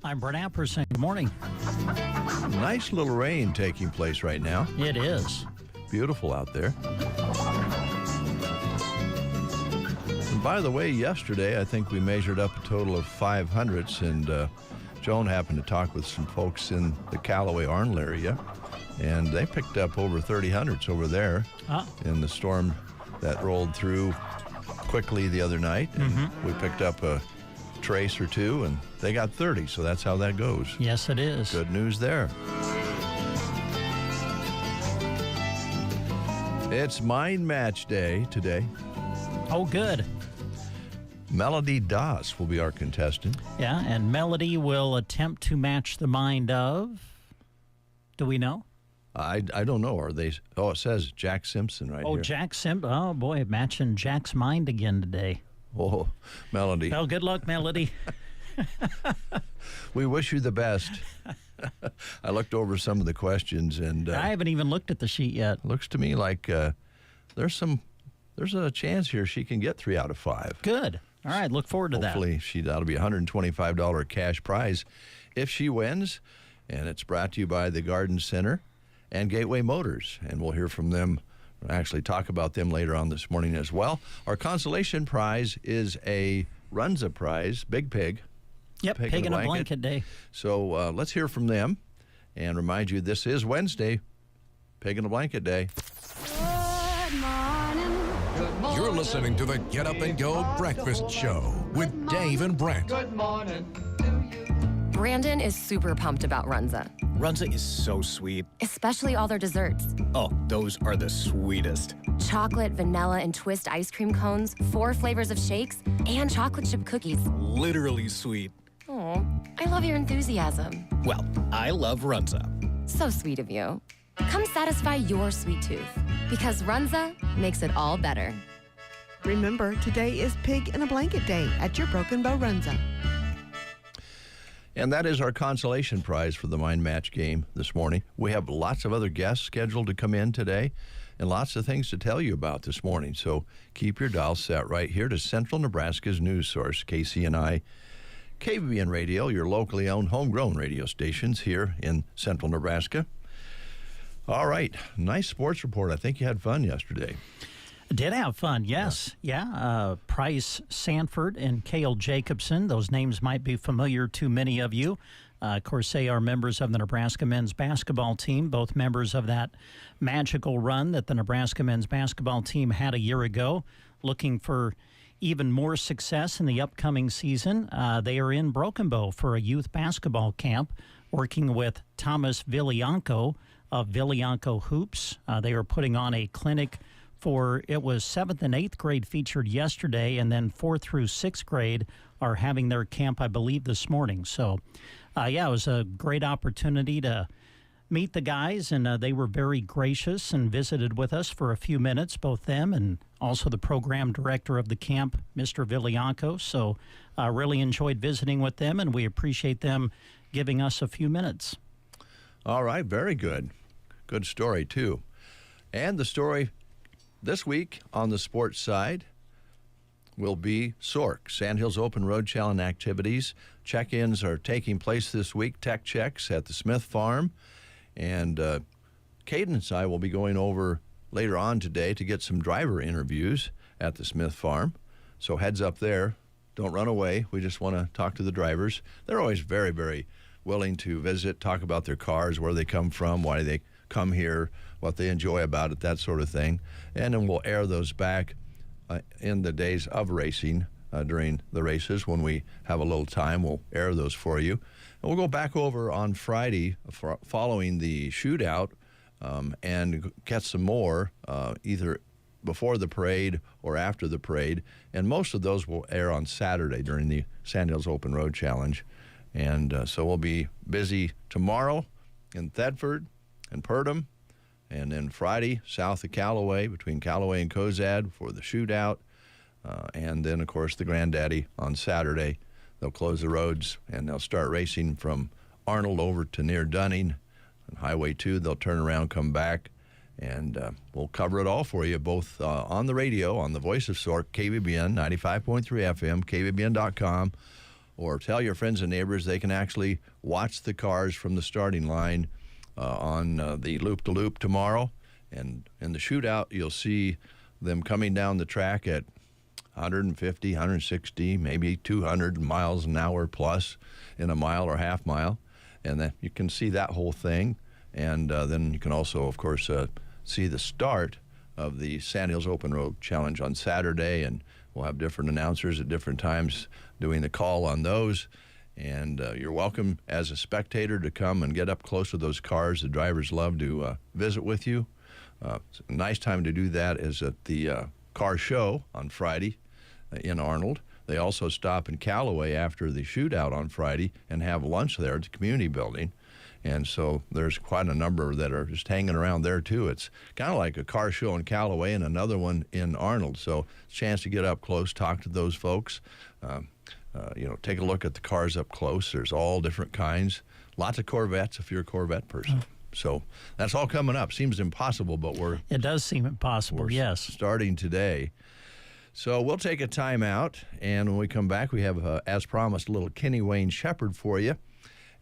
I'm Brent Apperson. Good morning. Nice little rain taking place right now. It is. Beautiful out there. And by the way, yesterday I think we measured up a total of 500s, and Joan happened to talk with some folks in the Callaway-Arnold area, and they picked up over 30 hundreds over there in the storm that rolled through quickly the other night. And we picked up a trace or two, and they got 30, so that's how that goes. Yes, it is. Good news there. It's Mind Match Day today. Oh, good. Melody Das will be our contestant. Yeah, and Melody will attempt to match the mind of, do we know? I don't know. Are they? Oh, it says Jack Simpson right here. Oh, Jack Simpson. Oh, boy, matching Jack's mind again today. Oh, Melody. Well, good luck, Melody. We wish you the best. I looked over some of the questions, and I haven't even looked at the sheet yet. Looks to me like there's a chance here she can get 3 out of 5. Good. All right, look forward to Hopefully that'll be a $125 cash prize if she wins. And it's brought to you by the Garden Center and Gateway Motors. And we'll hear from them, we'll actually talk about them later on this morning as well. Our consolation prize is a Runza prize, Big Pig. Yep, Pig in a Blanket Day. So let's hear from them and remind you this is Wednesday, Pig in a Blanket Day. Good morning. You're listening to the Get Up and Go Breakfast Show with Dave and Brent. Good morning. Brandon is super pumped about Runza, Runza is so sweet. especially all their desserts. Oh, those are the sweetest. Chocolate, vanilla, and twist ice cream cones, 4 flavors of shakes, and chocolate chip cookies. Literally sweet. Oh, I love your enthusiasm. Well, I love Runza. So sweet of you. Come satisfy your sweet tooth, because Runza makes it all better. Remember, today is Pig in a Blanket Day at your Broken Bow Runza. And that is our consolation prize for the Mind Match game this morning. We have lots of other guests scheduled to come in today and lots of things to tell you about this morning. So keep your dial set right here to Central Nebraska's news source, KCNI, KBBN Radio, your locally owned homegrown radio stations here in Central Nebraska. All right, nice sports report. I think you had fun yesterday. Did have fun, yes. Yeah. Price Sanford and Cale Jacobson. Those names might be familiar to many of you. Of course, they are members of the Nebraska men's basketball team, both members of that magical run that the Nebraska men's basketball team had a year ago, looking for even more success in the upcoming season. They are in Broken Bow for a youth basketball camp, working with Thomas Villianco of Villianco Hoops. They are putting on a clinic for, it was 7th and 8th grade featured yesterday, and then 4th through 6th grade are having their camp, I believe, this morning. So, it was a great opportunity to meet the guys, and they were very gracious and visited with us for a few minutes, both them and also the program director of the camp, Mr. Villianco. So, really enjoyed visiting with them, and we appreciate them giving us a few minutes. All right, very good. Good story, too. And the story this week on the sports side will be SORC, Sandhills Open Road Challenge activities. Check-ins are taking place this week, tech checks at the Smith Farm. And Cadence and I will be going over later on today to get some driver interviews at the Smith Farm. So heads up there. Don't run away. We just want to talk to the drivers. They're always very, very willing to visit, talk about their cars, where they come from, why they come here, what they enjoy about it, that sort of thing. And then we'll air those back in the days of racing during the races. When we have a little time, we'll air those for you. And we'll go back over on Friday following the shootout and get some more either before the parade or after the parade. And most of those will air on Saturday during the Sandhills Open Road Challenge. And so we'll be busy tomorrow in Thedford and Purdom, and then Friday south of Callaway, between Callaway and Cozad for the shootout, and then, of course, the Granddaddy on Saturday. They'll close the roads, and they'll start racing from Arnold over to near Dunning. On Highway 2, they'll turn around, come back, and we'll cover it all for you, both on the radio, on the Voice of SORC, KBBN, 95.3 FM, KBBN.com, or tell your friends and neighbors they can actually watch the cars from the starting line on the loop-to-loop tomorrow. And in the shootout, you'll see them coming down the track at 150, 160, maybe 200 miles an hour plus in a mile or half mile. And then you can see that whole thing. And then you can also, of course, see the start of the Sand Hills Open Road Challenge on Saturday. And we'll have different announcers at different times doing the call on those. And you're welcome as a spectator to come and get up close to those cars. The drivers love to visit with you. It's a nice time to do that is at the car show on Friday in Arnold. They also stop in Callaway after the shootout on Friday and have lunch there at the community building. And so there's quite a number that are just hanging around there, too. It's kind of like a car show in Callaway and another one in Arnold. So it's a chance to get up close, talk to those folks, take a look at the cars up close. There's all different kinds. Lots of Corvettes if you're a Corvette person. So that's all coming up. Seems impossible, but It does seem impossible, yes. Starting today. So we'll take a time out, and when we come back, we have, as promised, a little Kenny Wayne Shepherd for you.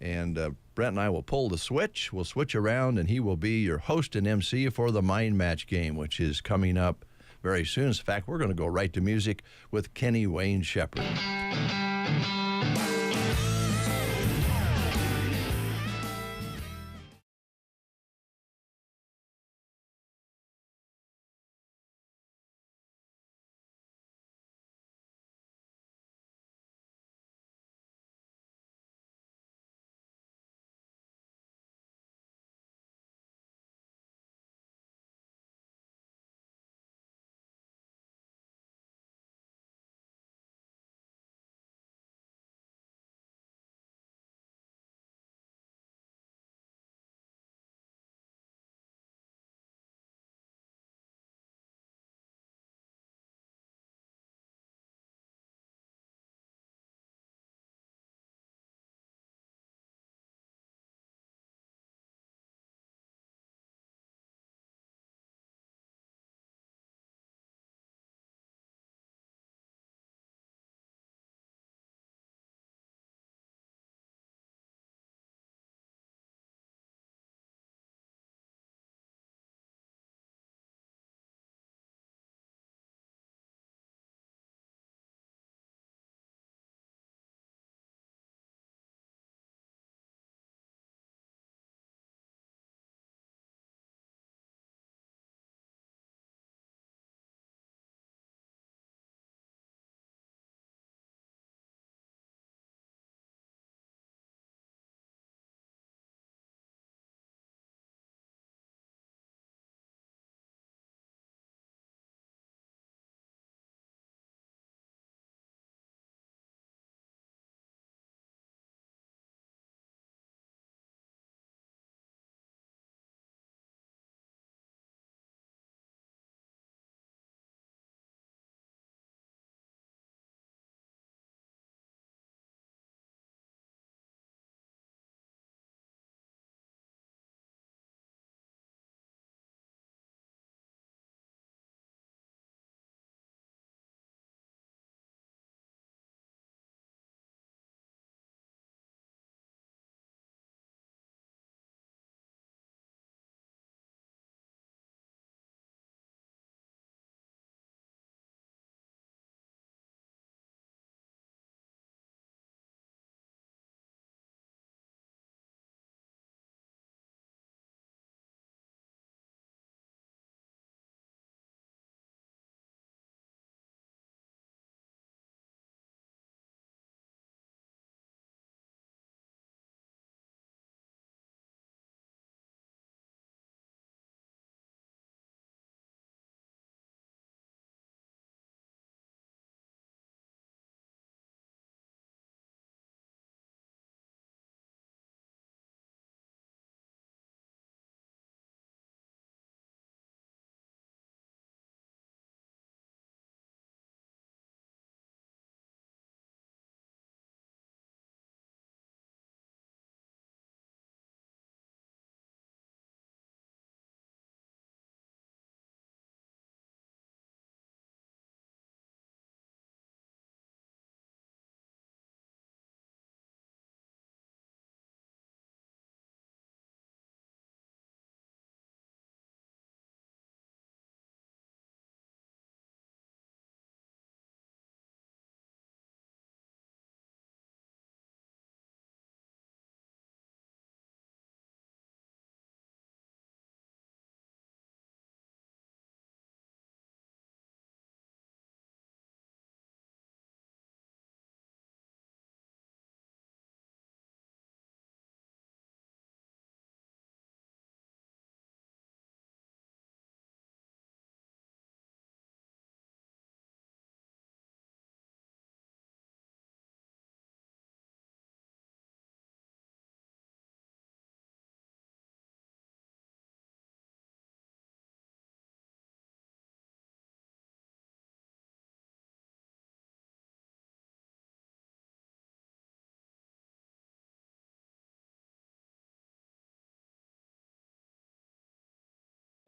And Brent and I will pull the switch. We'll switch around, and he will be your host and MC for the Mind Match game, which is coming up very soon. In fact, we're going to go right to music with Kenny Wayne Shepherd.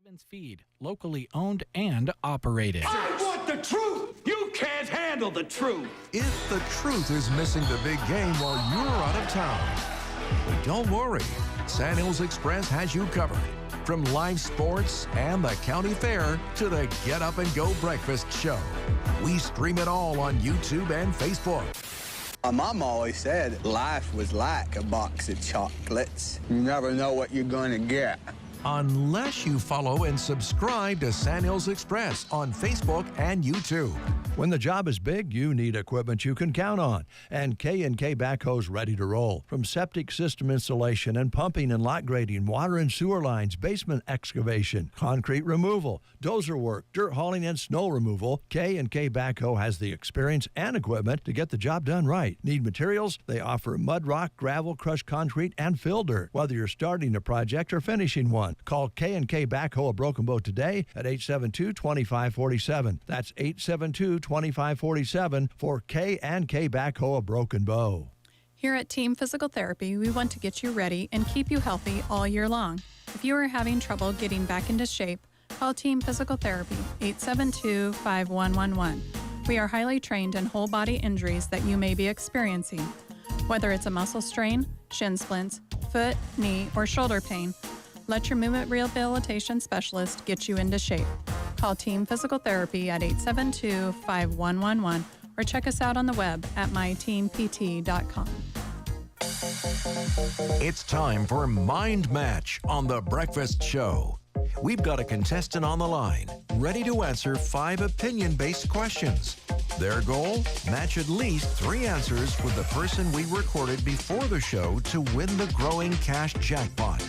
Development's Feed, locally owned and operated. I want the truth! You can't handle the truth! If the truth is missing the big game while you're out of town, don't worry. Sand Hills Express has you covered. From live sports and the county fair to the Get Up and Go breakfast show. We stream it all on YouTube and Facebook. My mom always said life was like a box of chocolates. You never know what you're going to get. Unless you follow and subscribe to Sand Hills Express on Facebook and YouTube. When the job is big, you need equipment you can count on. And K&K Backhoe's ready to roll. From septic system installation and pumping and lot grading, water and sewer lines, basement excavation, concrete removal, dozer work, dirt hauling, and snow removal, K&K Backhoe has the experience and equipment to get the job done right. Need materials? They offer mud rock, gravel, crushed concrete, and fill dirt. Whether you're starting a project or finishing one, call K&K Backhoe of Broken Bow today at 872-2547. That's 872-2547 for K&K Backhoe of Broken Bow. Here at Team Physical Therapy, we want to get you ready and keep you healthy all year long. If you are having trouble getting back into shape, call Team Physical Therapy, 872-5111. We are highly trained in whole body injuries that you may be experiencing. Whether it's a muscle strain, shin splints, foot, knee, or shoulder pain, let your movement rehabilitation specialist get you into shape. Call Team Physical Therapy at 872-5111 or check us out on the web at myteampt.com. It's time for Mind Match on The Breakfast Show. We've got a contestant on the line, ready to answer 5 opinion-based questions. Their goal? Match at least 3 answers with the person we recorded before the show to win the growing cash jackpot.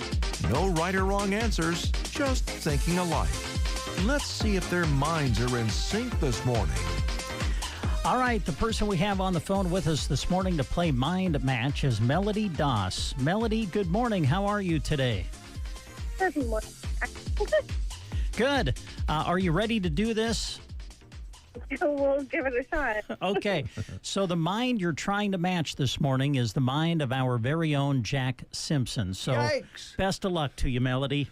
No right or wrong answers, just thinking alike. Let's see if their minds are in sync this morning. All right, the person we have on the phone with us this morning to play Mind Match is Melody Doss. Melody, good morning. How are you today? Good morning. Good. Are you ready to do this? We'll give it a shot. Okay. So the mind you're trying to match this morning is the mind of our very own Jack Simpson. So Yikes. Best of luck to you, Melody.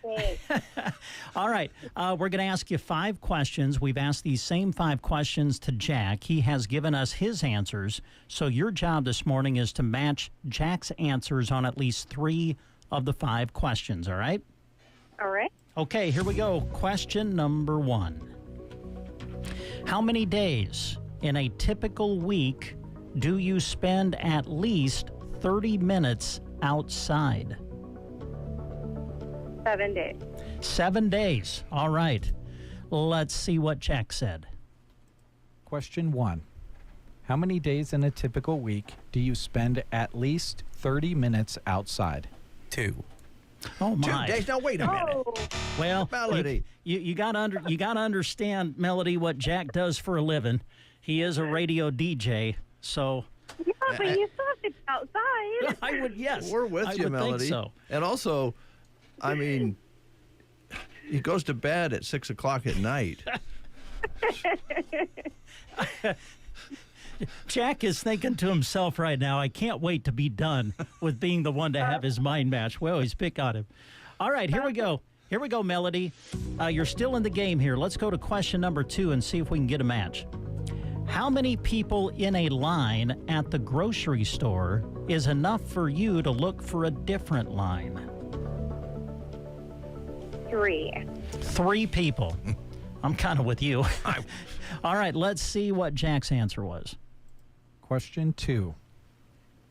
Thanks. All right. We're going to ask you 5 questions. We've asked these same 5 questions to Jack. He has given us his answers. So your job this morning is to match Jack's answers on at least 3 of the 5 questions. All right? All right. Okay, here we go. Question number 1. How many days in a typical week do you spend at least 30 minutes outside? 7 days. 7 days. All right. Let's see what Jack said. Question 1. How many days in a typical week do you spend at least 30 minutes outside? 2. Oh, 2 my. days? Now, wait a minute. Oh, Well, Melody. you got to understand, Melody, what Jack does for a living. He is a radio DJ, so yeah, but you still have to be outside. I would, yes. We're with I you, would Melody. think so. And also, I mean, he goes to bed at 6 o'clock at night. Jack is thinking to himself right now, I can't wait to be done with being the one to have his mind match. We always pick on him. All right, here we go. Here we go, Melody. You're still in the game here. Let's go to question number 2 and see if we can get a match. How many people in a line at the grocery store is enough for you to look for a different line? 3. 3 people. I'm kind of with you. All right, let's see what Jack's answer was. Question 2.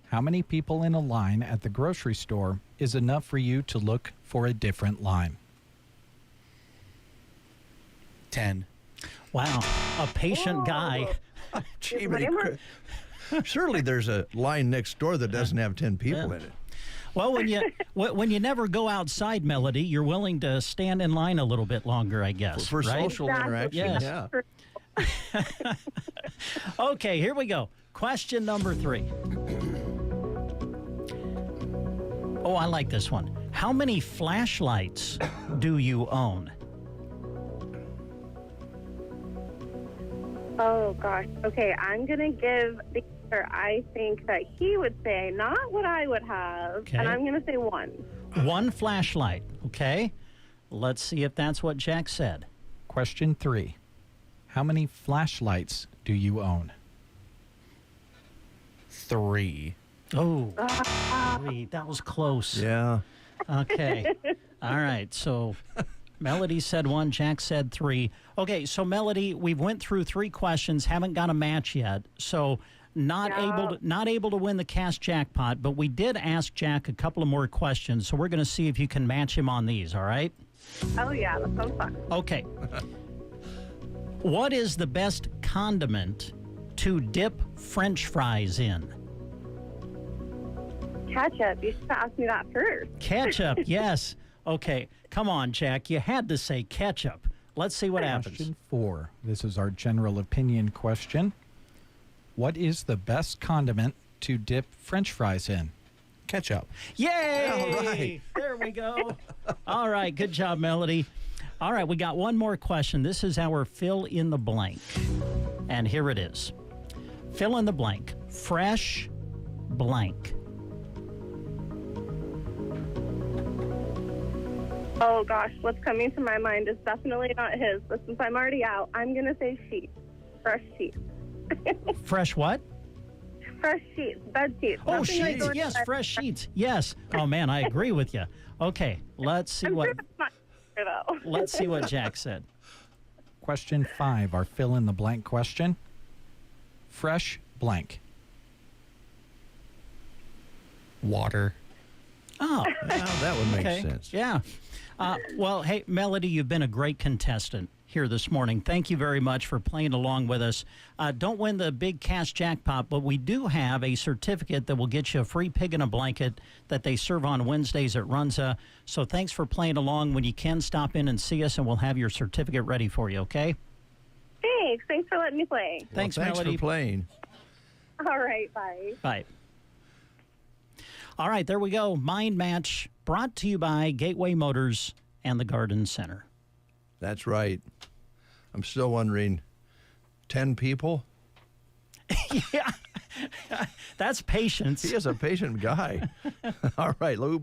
How many people in a line at the grocery store is enough for you to look for a different line? 10. Wow, a patient guy. Gee, surely there's a line next door that doesn't have 10 people in it. Well, when you never go outside, Melody, you're willing to stand in line a little bit longer, I guess. For right? social interaction, Yes. yeah. Okay, here we go. Question number 3. Oh, I like this one. How many flashlights do you own? Oh, gosh. Okay, I'm going to give the answer I think that he would say, not what I would have. Okay. And I'm going to say 1. 1 flashlight, okay? Let's see if that's what Jack said. Question 3. How many flashlights do you own? 3. Oh, 3. That was close. Yeah. Okay. All right. So Melody said 1, Jack said 3. Okay, so Melody, we've went through 3 questions, haven't got a match yet. So not able to win the cash jackpot, but we did ask Jack a couple of more questions. So we're going to see if you can match him on these, all right? Oh, yeah, that sounds fun. Okay. What is the best condiment to dip French fries in? Ketchup. You should ask me that first. Ketchup, yes. Okay, come on, Jack. You had to say ketchup. Let's see what happens. Question 4. This is our general opinion question. What is the best condiment to dip French fries in? Ketchup. Yay! All right. There we go. All right, good job, Melody. All right, we got one more question. This is our fill in the blank. And here it is. Fill in the blank. Fresh blank. Oh, gosh. What's coming to my mind is definitely not his. But since I'm already out, I'm going to say sheets. Fresh sheets. Fresh what? Fresh sheets. Bed sheets. Oh, Nothing like sheets. going Yes, to bed. fresh sheets. Yes. Oh, man, I agree with you. Okay, let's see I'm what sure that's not true, though. let's see what Jack said. Question 5, our fill in the blank question. Fresh blank. Water. Oh, Well, that would make okay. sense. Yeah. Well, hey, Melody, you've been a great contestant here this morning. Thank you very much for playing along with us. Don't win the big cash jackpot, but we do have a certificate that will get you a free pig in a blanket that they serve on Wednesdays at Runza. So thanks for playing along. When you can, stop in and see us, and we'll have your certificate ready for you, okay? Thanks. Thanks for letting me play. Thanks, Well, thanks Melody. for playing. All right. Bye. Bye. All right, there we go. Mind Match brought to you by Gateway Motors and the Garden Center. That's right. I'm still wondering, 10 people? Yeah, that's patience. He is a patient guy. All right, we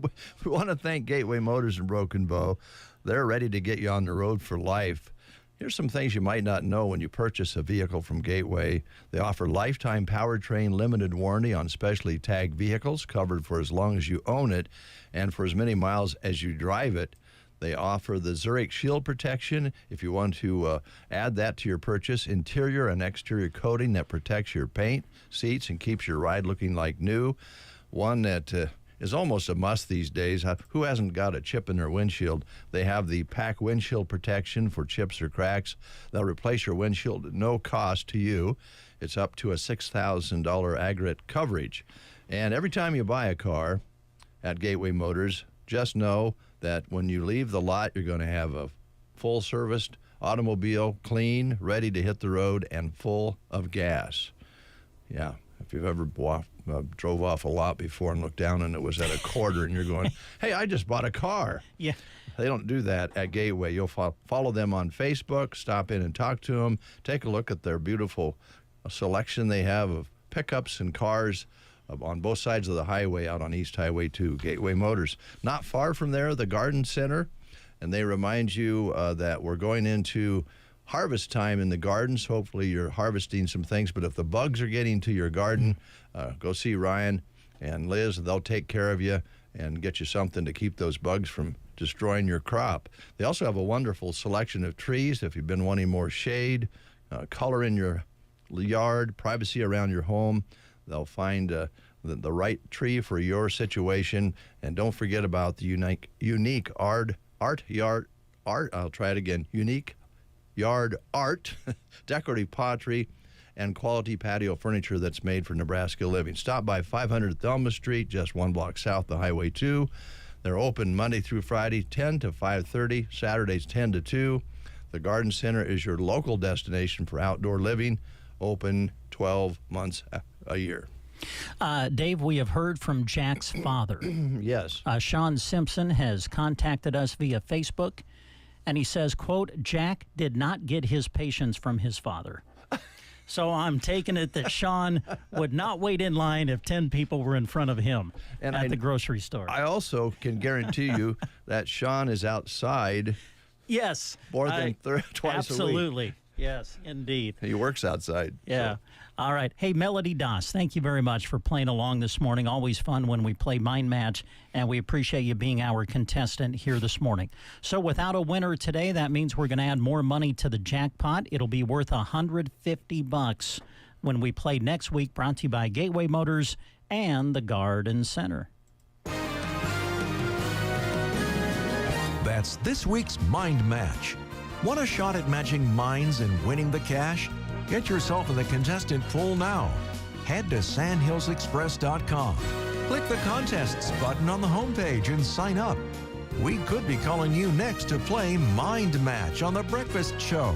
want to thank Gateway Motors in Broken Bow. They're ready to get you on the road for life. Here's some things you might not know when you purchase a vehicle from Gateway. They offer lifetime powertrain limited warranty on specially tagged vehicles, covered for as long as you own it and for as many miles as you drive it. They offer the Zurich Shield protection if you want to add that to your purchase. Interior and exterior coating that protects your paint, seats, and keeps your ride looking like new. One that is almost a must these days. Who hasn't got a chip in their windshield? They have the PAC windshield protection for chips or cracks. They'll replace your windshield at no cost to you. It's up to a $6,000 aggregate coverage. And every time you buy a car at Gateway Motors, just know that when you leave the lot, you're going to have a full-serviced automobile, clean, ready to hit the road, and full of gas. Yeah, if you've ever drove off a lot before and looked down and it was at a quarter and you're going, hey, I just bought a car. Yeah. They don't do that at Gateway. You'll follow them on Facebook, stop in and talk to them, take a look at their beautiful selection they have of pickups and cars on both sides of the highway out on East Highway 2, Gateway Motors. Not far from there, the Garden Center, and they remind you that we're going into harvest time in the gardens. Hopefully you're harvesting some things, but if the bugs are getting to your garden, go see Ryan and Liz. They'll take care of you and get you something to keep those bugs from destroying your crop. They also have a wonderful selection of trees if you've been wanting more shade, color in your yard, privacy around your home. They'll find the right tree for your situation. And don't forget about the unique unique yard art, decorative pottery, and quality patio furniture that's made for Nebraska living. Stop by 500 Thelma Street, just 1 block south of Highway 2. They're open Monday through Friday, 10 to 5:30, Saturdays 10 to 2. The Garden Center is your local destination for outdoor living, open 12 months a year. Dave, we have heard from Jack's father. Yes. Sean Simpson has contacted us via Facebook, and he says, quote, Jack did not get his patience from his father. So I'm taking it that Sean would not wait in line if 10 people were in front of him at the grocery store. I also can guarantee you that Sean is outside. Yes. More than twice a week. Absolutely. Yes, indeed. He works outside. Yeah. So. All right. Hey, Melody Doss, thank you very much for playing along this morning. Always fun when we play Mind Match, and we appreciate you being our contestant here this morning. So without a winner today, that means we're going to add more money to the jackpot. It'll be worth $150 when we play next week, brought to you by Gateway Motors and the Garden Center. That's this week's Mind Match. Want a shot at matching minds and winning the cash? Get yourself in the contestant pool now. Head to sandhillsexpress.com. Click the contests button on the homepage and sign up. We could be calling you next to play Mind Match on The Breakfast Show.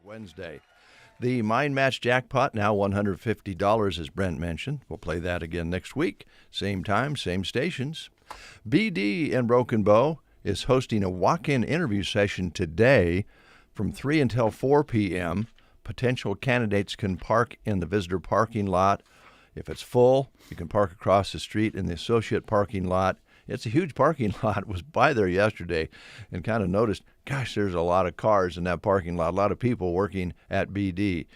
Wednesday. The Mind Match jackpot, now $150, as Brent mentioned. We'll play that again next week. Same time, same stations. BD in Broken Bow is hosting a walk-in interview session today from 3 until 4 p.m. Potential candidates can park in the visitor parking lot If it's full, you can park across the street in the associate parking lot. It's a huge parking lot. Was by there yesterday and kind of noticed, gosh, there's a lot of cars in that parking lot, a lot of people working at BD.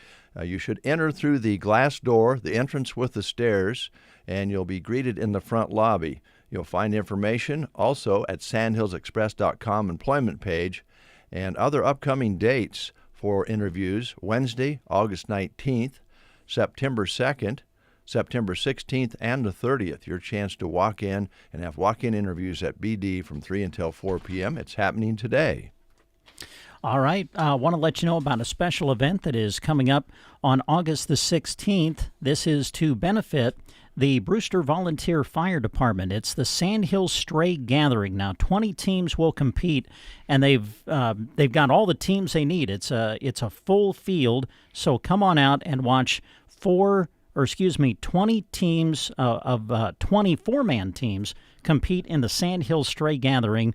You should enter through the glass door, the entrance with the stairs, and you'll be greeted in the front lobby. You'll find information also at sandhillsexpress.com employment page and other upcoming dates for interviews: Wednesday, August 19th, September 2nd, September 16th, and the 30th. Your chance to walk in and have walk-in interviews at BD from 3 until 4 p.m. It's happening today. All right. I want to let you know about a special event that is coming up on August the 16th. This is to benefit the Brewster Volunteer Fire Department. It's the Sandhill Stray Gathering. Now, 20 teams will compete, and they've got all the teams they need. It's a full field, so come on out and watch 20 teams of 24-man teams compete in the Sandhill Stray Gathering.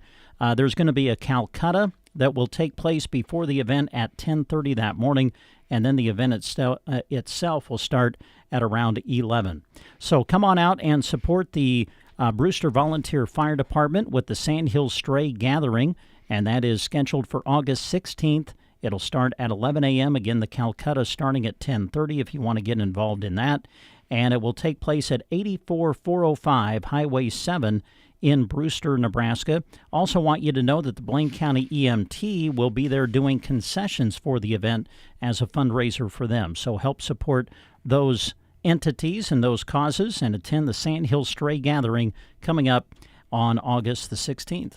There's going to be a Calcutta that will take place before the event at 10:30 that morning, and then the event itself will start at around 11. So come on out and support the Brewster Volunteer Fire Department with the Sandhill Stray Gathering, and that is scheduled for August 16th. It'll start at 11 a.m. Again, the Calcutta starting at 10:30 if you want to get involved in that. And it will take place at 84405 Highway 7 in Brewster, Nebraska. Also want you to know that the Blaine County EMT will be there doing concessions for the event as a fundraiser for them. So help support those entities and those causes and attend the Sandhill Stray Gathering coming up on August the 16th.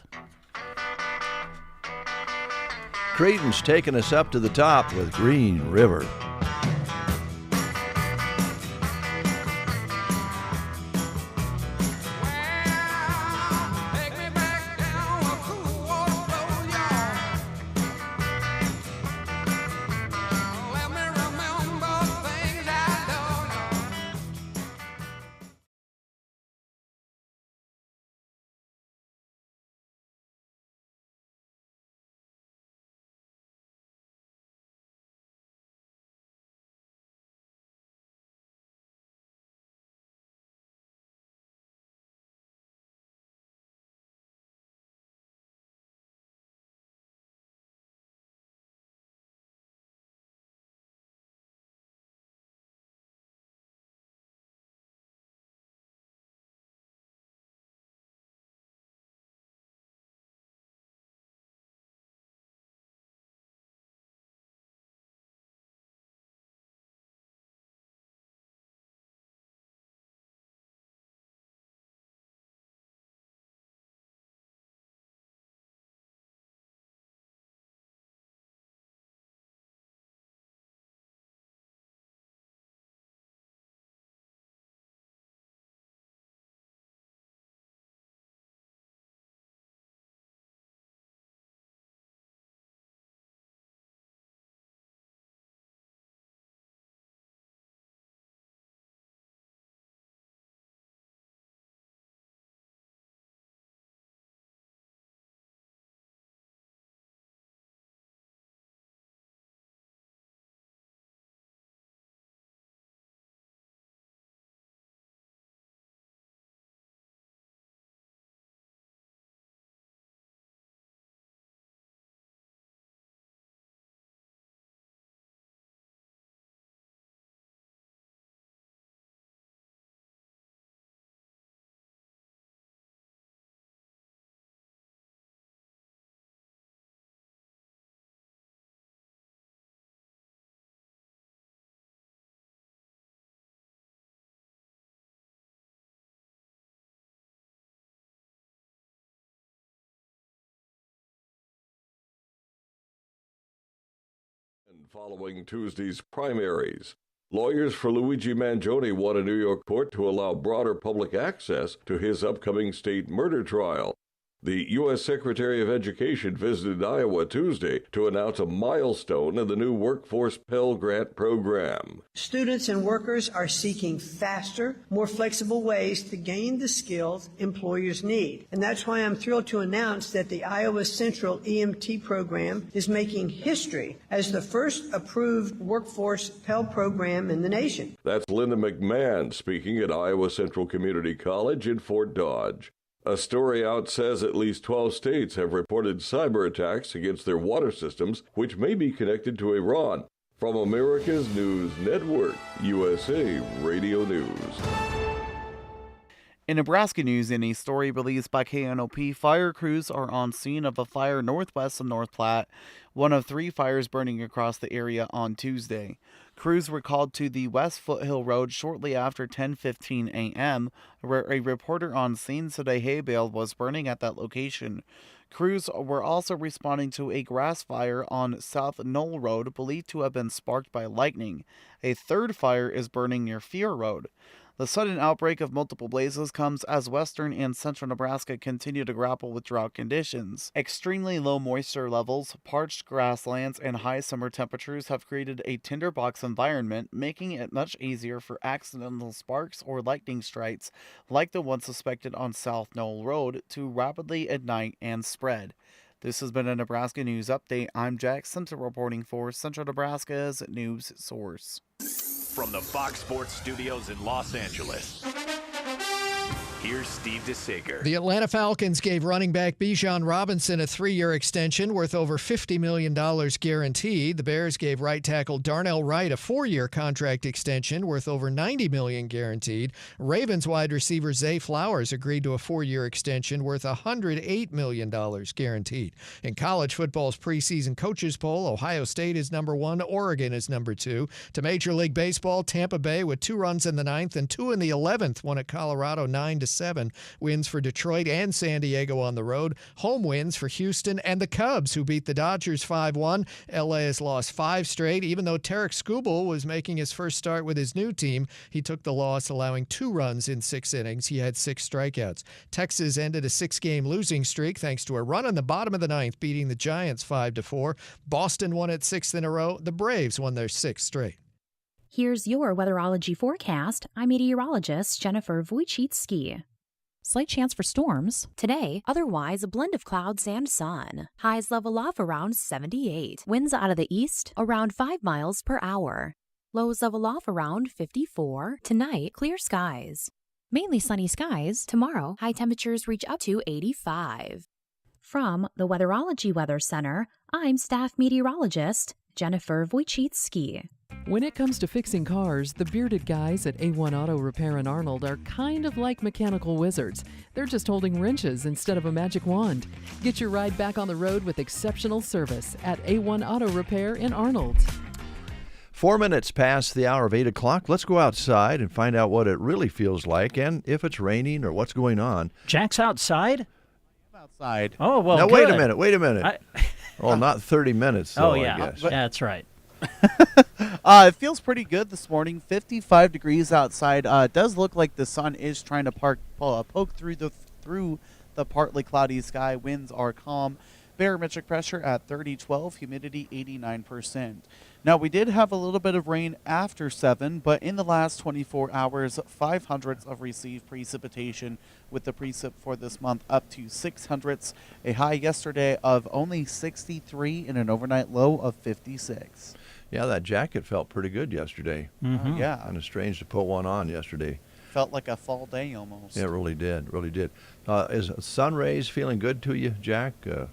Creighton's taking us up to the top with Green River. Following Tuesday's primaries, lawyers for Luigi Mangione won a New York court to allow broader public access to his upcoming state murder trial. The U.S. Secretary of Education visited Iowa Tuesday to announce a milestone in the new Workforce Pell Grant program. Students and workers are seeking faster, more flexible ways to gain the skills employers need. And that's why I'm thrilled to announce that the Iowa Central EMT program is making history as the first approved workforce Pell program in the nation. That's Linda McMahon speaking at Iowa Central Community College in Fort Dodge. A story out says at least 12 states have reported cyber attacks against their water systems, which may be connected to Iran. From America's News Network, USA Radio News. In Nebraska news, in a story released by KNOP, fire crews are on scene of a fire northwest of North Platte, one of 3 fires burning across the area on Tuesday. Crews were called to the West Foothill Road shortly after 10:15 a.m., where a reporter on scene said a hay bale was burning at that location. Crews were also responding to a grass fire on South Knoll Road, believed to have been sparked by lightning. A third fire is burning near Fear Road. The sudden outbreak of multiple blazes comes as western and central Nebraska continue to grapple with drought conditions. Extremely low moisture levels, parched grasslands, and high summer temperatures have created a tinderbox environment, making it much easier for accidental sparks or lightning strikes, like the one suspected on South Knoll Road, to rapidly ignite and spread. This has been a Nebraska News Update. I'm Jack Simpson reporting for Central Nebraska's news source. From the Fox Sports Studios in Los Angeles, here's Steve DeSager. The Atlanta Falcons gave running back Bijan Robinson a 3-year extension worth over $50 million guaranteed. The Bears gave right tackle Darnell Wright a 4-year contract extension worth over $90 million guaranteed. Ravens wide receiver Zay Flowers agreed to a 4-year extension worth $108 million guaranteed. In college football's preseason coaches poll, Ohio State is number 1, Oregon is number 2. To Major League Baseball, Tampa Bay with 2 runs in the 9th and 2 in the 11th won at Colorado 9-7. Wins for Detroit and San Diego on the road. Home wins for Houston and the Cubs, who beat the Dodgers 5-1. LA has lost 5 straight. Even though Tarek Skubal was making his first start with his new team, he took the loss, allowing 2 runs in 6 innings. He had 6 strikeouts. Texas ended a 6-game losing streak thanks to a run in the bottom of the 9th, beating the Giants 5-4. Boston won its 6th in a row. The Braves won their 6th straight. Here's your weatherology forecast. I'm meteorologist Jennifer Wojcicki. Slight chance for storms. Today, otherwise a blend of clouds and sun. Highs level off around 78. Winds out of the east around 5 miles per hour. Lows level off around 54. Tonight, clear skies. Mainly sunny skies. Tomorrow, high temperatures reach up to 85. From the Weatherology Weather Center, I'm staff meteorologist Jennifer Wojcicki. When it comes to fixing cars, the bearded guys at A1 Auto Repair in Arnold are kind of like mechanical wizards. They're just holding wrenches instead of a magic wand. Get your ride back on the road with exceptional service at A1 Auto Repair in Arnold. 4 minutes past the hour of 8 o'clock. Let's go outside and find out what it really feels like and if it's raining or what's going on. Jack's outside? I'm outside. Oh, well, now, good. wait a minute. Well, not 30 minutes, though, I guess. That's right. It feels pretty good this morning. 55 degrees outside. It does look like the sun is trying to poke through the partly cloudy sky. Winds are calm. Barometric pressure at 3012, humidity 89%. Now, we did have a little bit of rain after 7, but in the last 24 hours, 500ths of received precipitation, with the precip for this month up to 600ths. A high yesterday of only 63 and an overnight low of 56. Yeah, that jacket felt pretty good yesterday. Mm-hmm. Yeah. Kind of strange to put one on yesterday. Felt like a fall day almost. Yeah, it really did. Really did. Is sun rays feeling good to you, Jack? Yeah.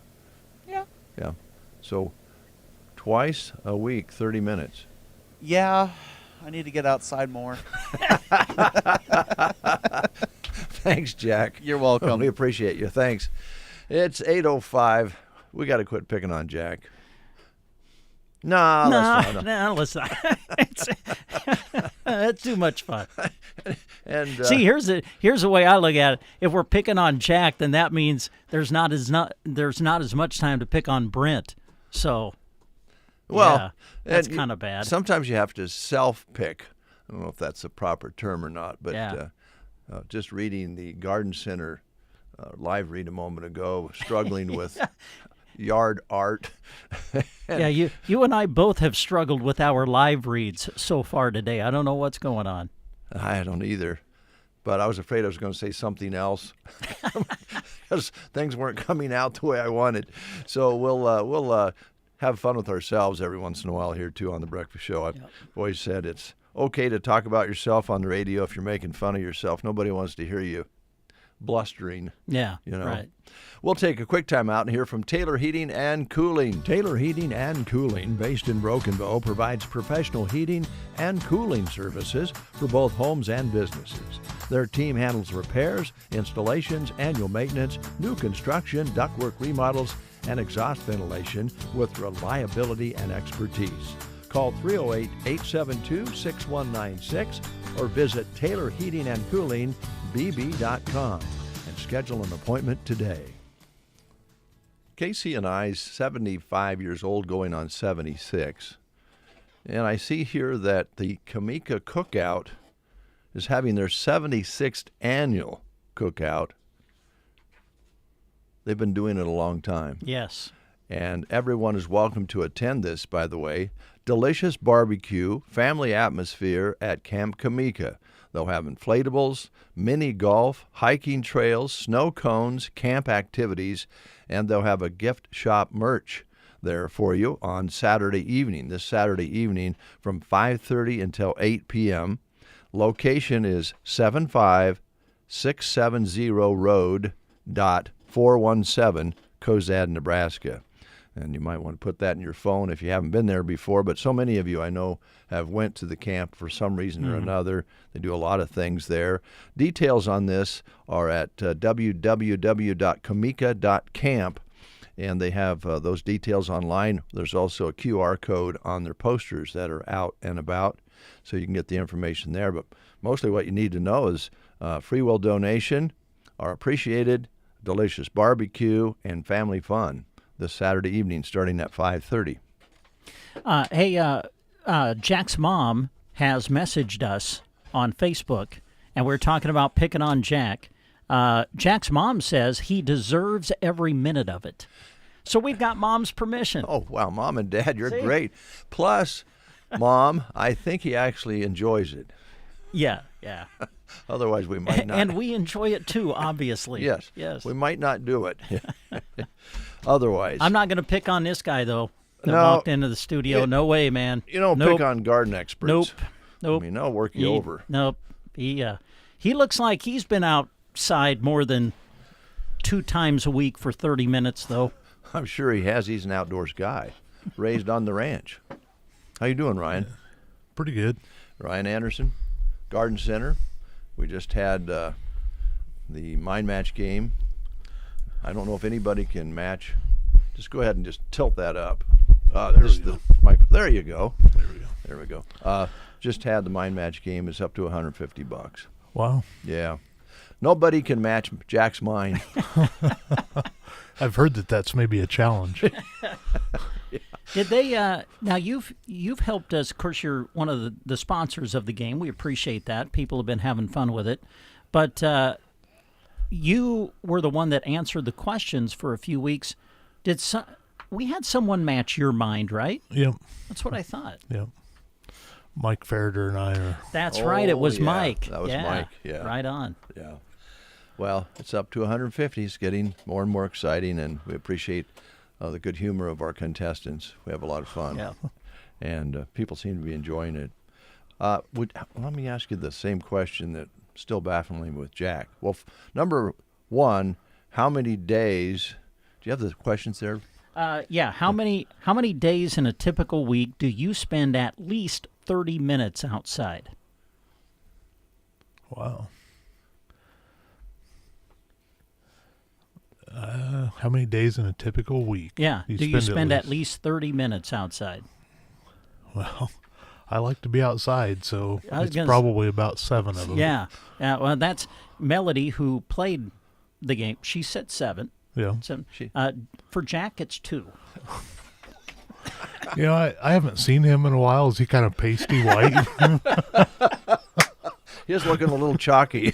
Yeah. So twice a week, 30 minutes. Yeah. I need to get outside more. Thanks, Jack. You're welcome. We appreciate you. Thanks. It's 8:05. We got to quit picking on Jack. No, let's not. It's too much fun. And see, here's the way I look at it. If we're picking on Jack, then that means there's not as much time to pick on Brent. So, yeah, that's kind of bad. Sometimes you have to self-pick. I don't know if that's the proper term or not, but just reading the Garden Center live read a moment ago, struggling with yard art. Yeah, you and I both have struggled with our live reads so far today. I don't know what's going on. I don't either, but I was afraid I was going to say something else because things weren't coming out the way I wanted. So we'll have fun with ourselves every once in a while here too on the Breakfast Show. I've always said it's okay to talk about yourself on the radio if you're making fun of yourself. Nobody wants to hear you blustering. Yeah, you know. right. We'll take a quick time out and hear from Taylor Heating and Cooling. Taylor Heating and Cooling, based in Broken Bow, provides professional heating and cooling services for both homes and businesses. Their team handles repairs, installations, annual maintenance, new construction, ductwork remodels, and exhaust ventilation with reliability and expertise. Call 308-872-6196 or visit TaylorHeatingandCoolingBB.com and schedule an appointment today. KCNI is 75 years old, going on 76. And I see here that the Kamika Cookout is having their 76th annual cookout. They've been doing it a long time. Yes. And everyone is welcome to attend this, by the way. Delicious barbecue, family atmosphere at Camp Kamika. They'll have inflatables, mini golf, hiking trails, snow cones, camp activities, and they'll have a gift shop merch there for you on Saturday evening, this Saturday evening from 5:30 until 8 p.m. Location is 75670 Road, 417, Cozad, Nebraska. And you might want to put that in your phone if you haven't been there before. But so many of you I know have went to the camp for some reason or another. They do a lot of things there. Details on this are at www.kamika.camp, and they have those details online. There's also a QR code on their posters that are out and about, so you can get the information there. But mostly what you need to know is free will donation are appreciated, delicious barbecue, and family fun this Saturday evening starting at 5:30. Hey, Jack's mom has messaged us on Facebook, and we're talking about picking on Jack. Jack's mom says he deserves every minute of it. So we've got Mom's permission. Oh, wow. Mom and Dad, you're great. Plus, Mom, I think he actually enjoys it. Yeah. Otherwise, we might not. And we enjoy it too, obviously. Yes. We might not do it. Otherwise. I'm not going to pick on this guy, though, that No. walked into the studio. No way, man. You don't pick on garden experts. Nope. I mean, I'll work you over. Nope. He looks like he's been outside more than 2 times a week for 30 minutes, though. I'm sure he has. He's an outdoors guy, raised on the ranch. How you doing, Ryan? Pretty good. Ryan Anderson, Garden Center. We just had the Mind Match game. I don't know if anybody can match. Just go ahead and just tilt that up. There you go. There we go. Just had the Mind Match game. It's up to $150. Wow. Yeah. Nobody can match Jack's mind. I've heard that that's maybe a challenge. Did they? Now you've helped us. Of course, you're one of the sponsors of the game. We appreciate that. People have been having fun with it, but you were the one that answered the questions for a few weeks. We had someone match your mind, right? Yep. That's what I thought. Yep. Mike Farrader and I are. That's right. It was Mike. That was Mike. Yeah. Right on. Yeah. Well, it's up to 150. It's getting more and more exciting, and we appreciate the good humor of our contestants. We have a lot of fun. Yeah. And people seem to be enjoying it. Let me ask you the same question that still baffling me with Jack. Well, number one, how many days? Do you have the questions there? Yeah. How many days in a typical week do you spend at least 30 minutes outside? Wow. How many days in a typical week? Yeah. Do you spend at least 30 minutes outside? Well, I like to be outside, so it's gonna probably about 7 of them. Yeah. Well, that's Melody, who played the game. She said 7. Yeah. So, for Jack, it's 2. You know, I haven't seen him in a while. Is he kind of pasty white? He's looking a little chalky.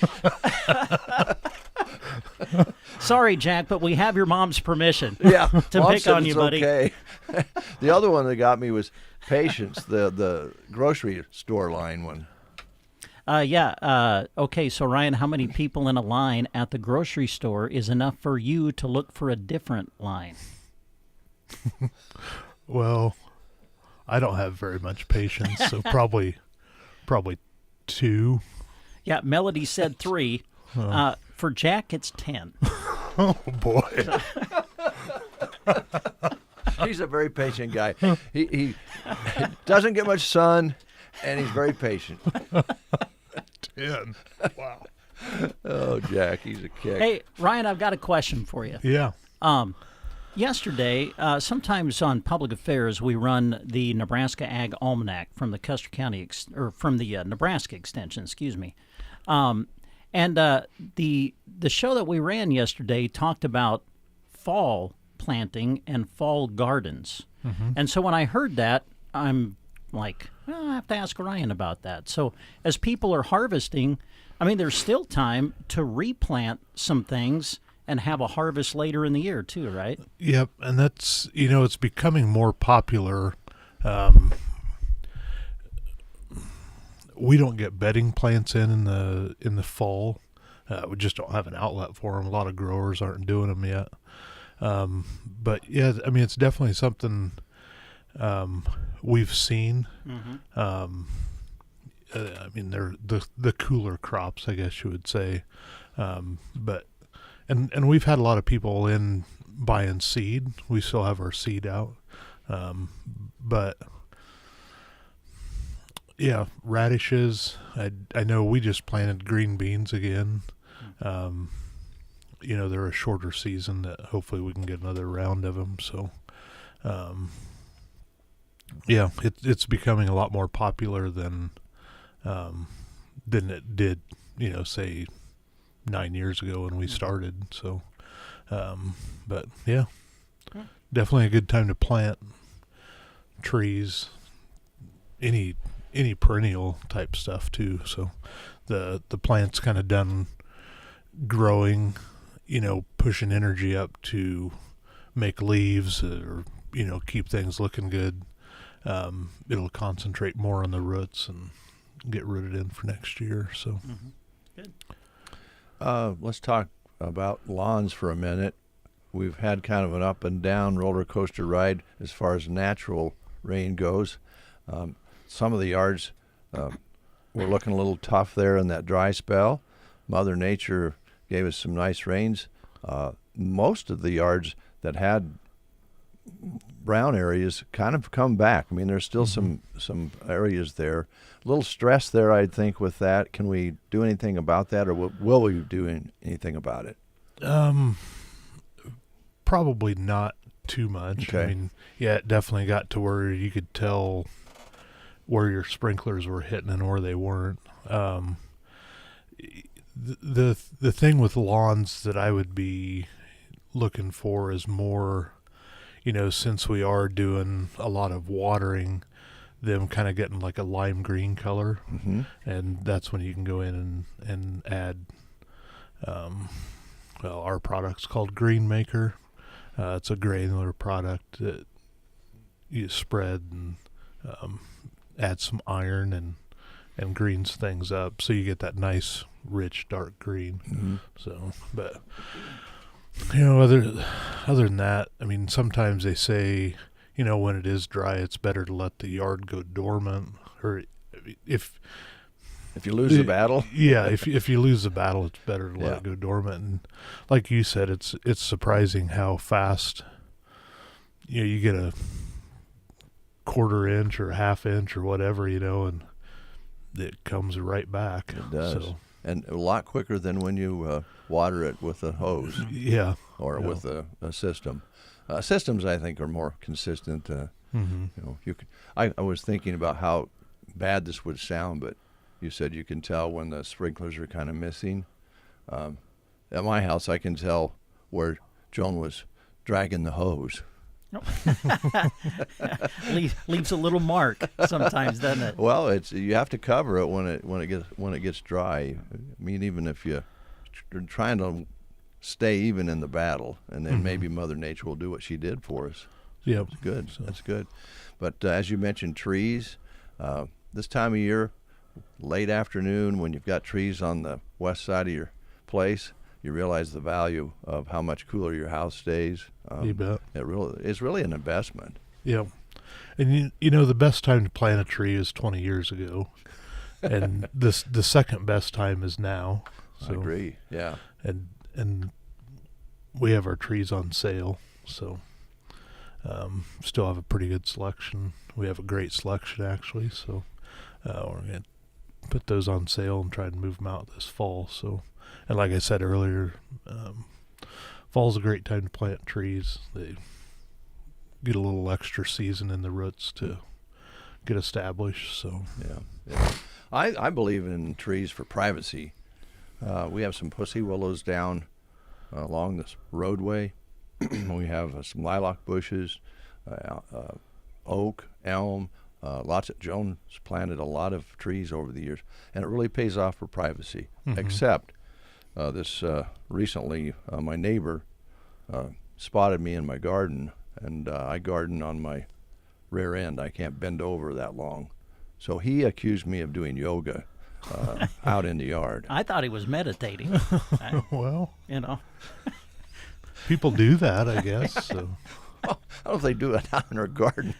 Sorry, Jack, but we have your mom's permission. Yeah, to Mom pick said on you, it's buddy. Okay. The other one that got me was patience, the grocery store line one. Okay, so Ryan, how many people in a line at the grocery store is enough for you to look for a different line? Well, I don't have very much patience, so probably 2. Yeah, Melody said 3. For Jack, it's 10. Oh, boy. He's a very patient guy. He doesn't get much sun, and he's very patient. 10. Wow. Oh, Jack, he's a kick. Hey, Ryan, I've got a question for you. Yeah. Yesterday, sometimes on Public Affairs, we run the Nebraska Ag Almanac from the Custer County, from the Nebraska Extension, excuse me. And the show that we ran yesterday talked about fall planting and fall gardens. Mm-hmm. And so when I heard that, I'm like, well, I have to ask Ryan about that. So as people are harvesting, I mean, there's still time to replant some things and have a harvest later in the year too, right? Yep, and that's, it's becoming more popular. We don't get bedding plants in the fall. We just don't have an outlet for them. A lot of growers aren't doing them yet. But yeah, I mean, it's definitely something we've seen. Mm-hmm. I mean, they're the cooler crops, I guess you would say. But we've had a lot of people in buying seed. We still have our seed out. But yeah, radishes. I know we just planted green beans again. They're a shorter season that hopefully we can get another round of them. So, yeah, it's becoming a lot more popular than it did, say 9 years ago when we started. So, but yeah, definitely a good time to plant trees, any perennial type stuff too. So the plant's kind of done growing, pushing energy up to make leaves or, keep things looking good. It'll concentrate more on the roots and get rooted in for next year. So Good. Let's talk about lawns for a minute. We've had kind of an up and down roller coaster ride as far as natural rain goes. Some of the yards were looking a little tough there in that dry spell. Mother Nature gave us some nice rains. Most of the yards that had brown areas kind of come back. I mean, there's still some areas there. A little stress there, I think, with that. Can we do anything about that, or will we do anything about it? Probably not too much. Okay. I mean, yeah, it definitely got to where you could tell where your sprinklers were hitting and where they weren't. The thing with lawns that I would be looking for is more, since we are doing a lot of watering, them kind of getting like a lime green color. Mm-hmm. And that's when you can go in and add, our product's called Green Maker. It's a granular product that you spread and add some iron and greens things up, so you get that nice, rich, dark green. Mm-hmm. So, but other than that, I mean, sometimes they say, when it is dry, it's better to let the yard go dormant, or if you lose the battle. Yeah, if you lose the battle, it's better to let Yeah. it go dormant. And like you said, it's surprising how fast you get a quarter inch or a half inch or whatever, and it comes right back. It does. So, and a lot quicker than when you water it with a hose. Yeah. Or with a system. Systems, I think, are more consistent. Mm-hmm. I was thinking about how bad this would sound, but you said you can tell when the sprinklers are kind of missing. At my house, I can tell where Joan was dragging the hose. Leaves a little mark sometimes, doesn't it? Well, you have to cover it when it gets dry. I mean, even if you're trying to stay even in the battle, and then maybe Mother Nature will do what she did for us. Yep. That's good. So. That's good. But as you mentioned, trees, this time of year, late afternoon, when you've got trees on the west side of your place, you realize the value of how much cooler your house stays. You bet. It's really an investment. Yeah. And you know, the best time to plant a tree is 20 years ago. And the second best time is now. So, I agree. Yeah. And we have our trees on sale, so still have a pretty good selection. We have a great selection, actually, so we're going to put those on sale and try and move them out this fall. So, and like I said earlier, fall's a great time to plant trees. They get a little extra season in the roots to get established. So yeah. I believe in trees for privacy. We have some pussy willows down along this roadway. We have some lilac bushes, oak, elm, lots of Jones planted a lot of trees over the years, and it really pays off for privacy. Except this recently, my neighbor spotted me in my garden, and I garden on my rear end. I can't bend over that long, so he accused me of doing yoga out in the yard. I thought he was meditating. Well, you know. People do that, I guess. So. I don't know if they do it out in their garden,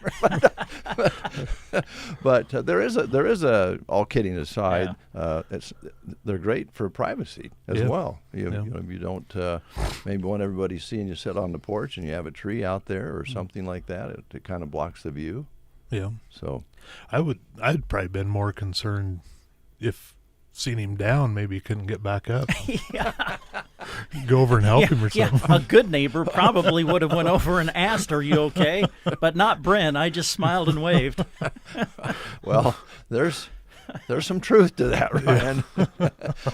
but there is a. All kidding aside, they're great for privacy as well. You know, if you don't maybe want everybody seeing you sit on the porch and you have a tree out there or something like that, it kind of blocks the view. Yeah. So, I'd probably been more concerned if seen him down, maybe he couldn't get back up. Go over and help him or something. Yeah. A good neighbor probably would have went over and asked, "Are you okay?" But not Brent. I just smiled and waved. Well, there's some truth to that, Ryan.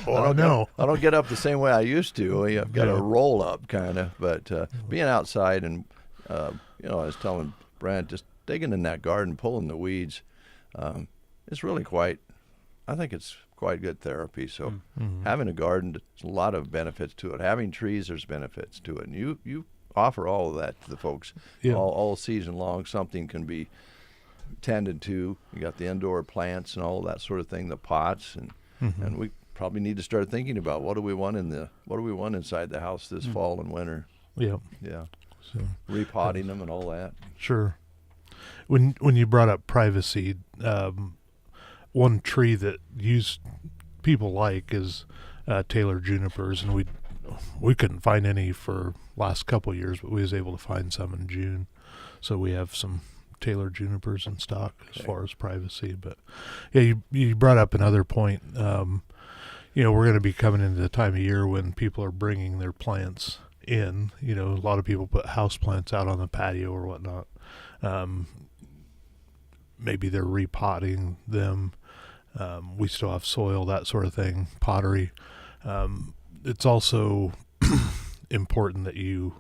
I don't get up the same way I used to. I've got a roll up kind of, but being outside and I was telling Brent, just digging in that garden, pulling the weeds, it's really I think it's quite good therapy. So having a garden, there's a lot of benefits to it. Having trees, there's benefits to it. And you offer all of that to the folks all season long. Something can be tended to. You got the indoor plants and all of that sort of thing, the pots, and we probably need to start thinking about what do we want inside the house this fall and winter. Yeah. So repotting them and all that. Sure. When you brought up privacy, one tree that people like is Taylor junipers, and we couldn't find any for last couple of years, but we was able to find some in June, so we have some Taylor junipers in stock as far as privacy. But yeah, you brought up another point. We're going to be coming into the time of year when people are bringing their plants in. A lot of people put house plants out on the patio or whatnot. Maybe they're repotting them. We still have soil, that sort of thing, pottery. It's also important that you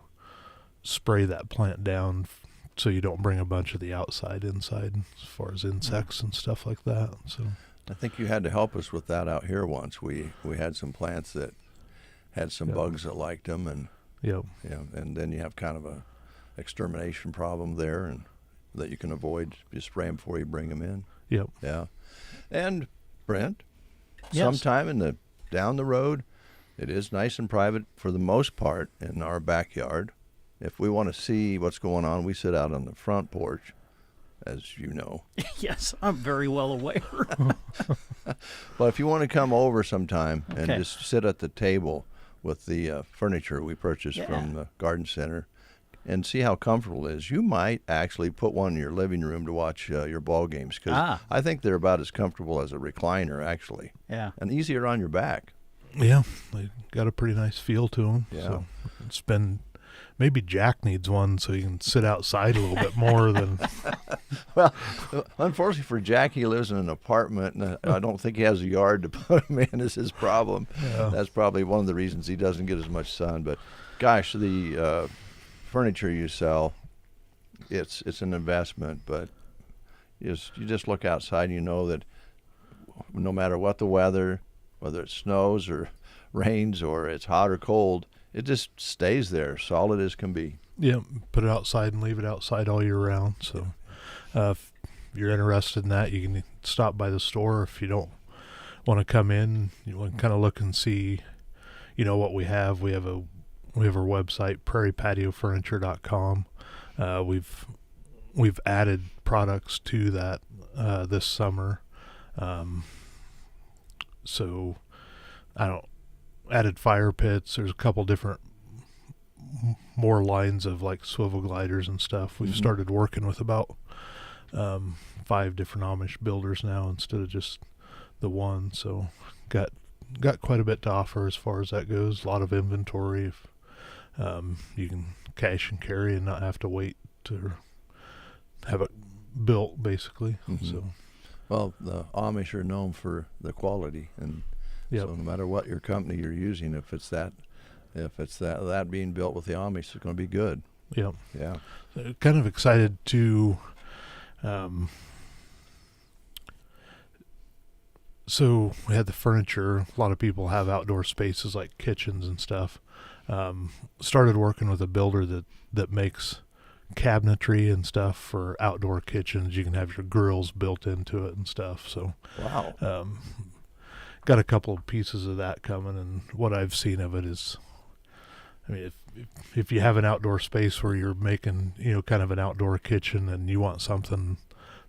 spray that plant down so you don't bring a bunch of the outside inside as far as insects and stuff like that. So I think you had to help us with that out here once. We had some plants that had some bugs that liked them, and and then you have kind of a extermination problem there, and that you can avoid. You spray them before you bring them in. Yep. Yeah. And Brent, sometime down the road, it is nice and private for the most part in our backyard. If we want to see what's going on, we sit out on the front porch, as you know. Yes, I'm very well aware. But if you want to come over sometime and just sit at the table with the furniture we purchased from the garden center and see how comfortable it is, you might actually put one in your living room to watch your ball games, because I think they're about as comfortable as a recliner, actually. Yeah. And easier on your back. Yeah, they got a pretty nice feel to them. Yeah. So maybe Jack needs one so he can sit outside a little bit more than. Well, unfortunately for Jack, he lives in an apartment, and I don't think he has a yard to put him in. Is his problem. Yeah. That's probably one of the reasons he doesn't get as much sun. But gosh, the furniture you sell, it's an investment, but you just look outside and you know that no matter what the weather, whether it snows or rains or it's hot or cold, it just stays there, solid as can be. Yeah, put it outside and leave it outside all year round. So if you're interested in that, you can stop by the store. If you don't want to come in, you want to kind of look and see, what we have. We have our website, prairiepatiofurniture.com. We've added products to that this summer. So added fire pits. There's a couple different more lines of like swivel gliders and stuff. We've started working with about 5 different Amish builders now instead of just the one. So got quite a bit to offer as far as that goes. A lot of inventory. If you can cash and carry and not have to wait to have it built, basically. So, well, the Amish are known for the quality, and so no matter what your company you're using, if it's that being built with the Amish, it's going to be good. Yeah. Kind of excited to. So we had the furniture. A lot of people have outdoor spaces like kitchens and stuff. Started working with a builder that makes cabinetry and stuff for outdoor kitchens. You can have your grills built into it and stuff. So wow. Got a couple of pieces of that coming, and what I've seen of it is, I mean, if you have an outdoor space where you're making, kind of an outdoor kitchen and you want something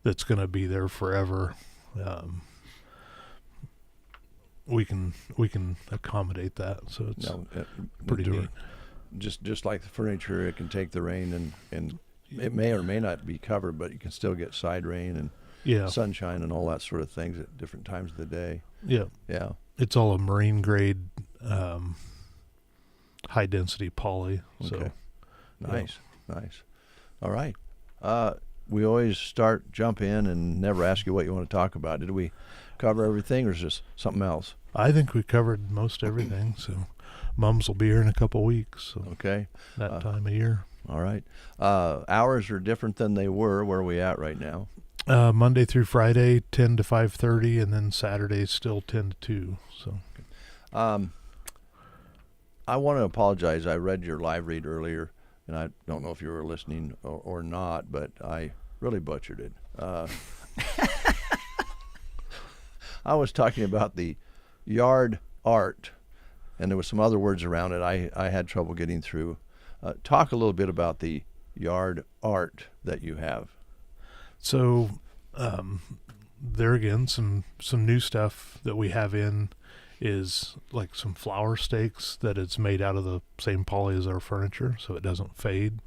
that's going to be there forever, we can accommodate that. So it's pretty neat. Just like the furniture, it can take the rain and it may or may not be covered, but you can still get side rain and sunshine and all that sort of things at different times of the day. Yeah. It's all a marine grade, high density poly. Okay. So nice. All right. We always jump in and never ask you what you want to talk about. Did we cover everything, or is this something else? I think we covered most everything. So mums will be here in a couple weeks. So okay. That time of year. All right. Hours are different than they were. Where are we at right now? Monday through Friday, 10 to 5:30, and then Saturdays still 10 to 2. So, I want to apologize. I read your live read earlier, and I don't know if you were listening or not, but I really butchered it. I was talking about the yard art, and there was some other words around it I had trouble getting through. Talk a little bit about the yard art that you have. So there again, some new stuff that we have in is like some flower stakes that it's made out of the same poly as our furniture, so it doesn't fade.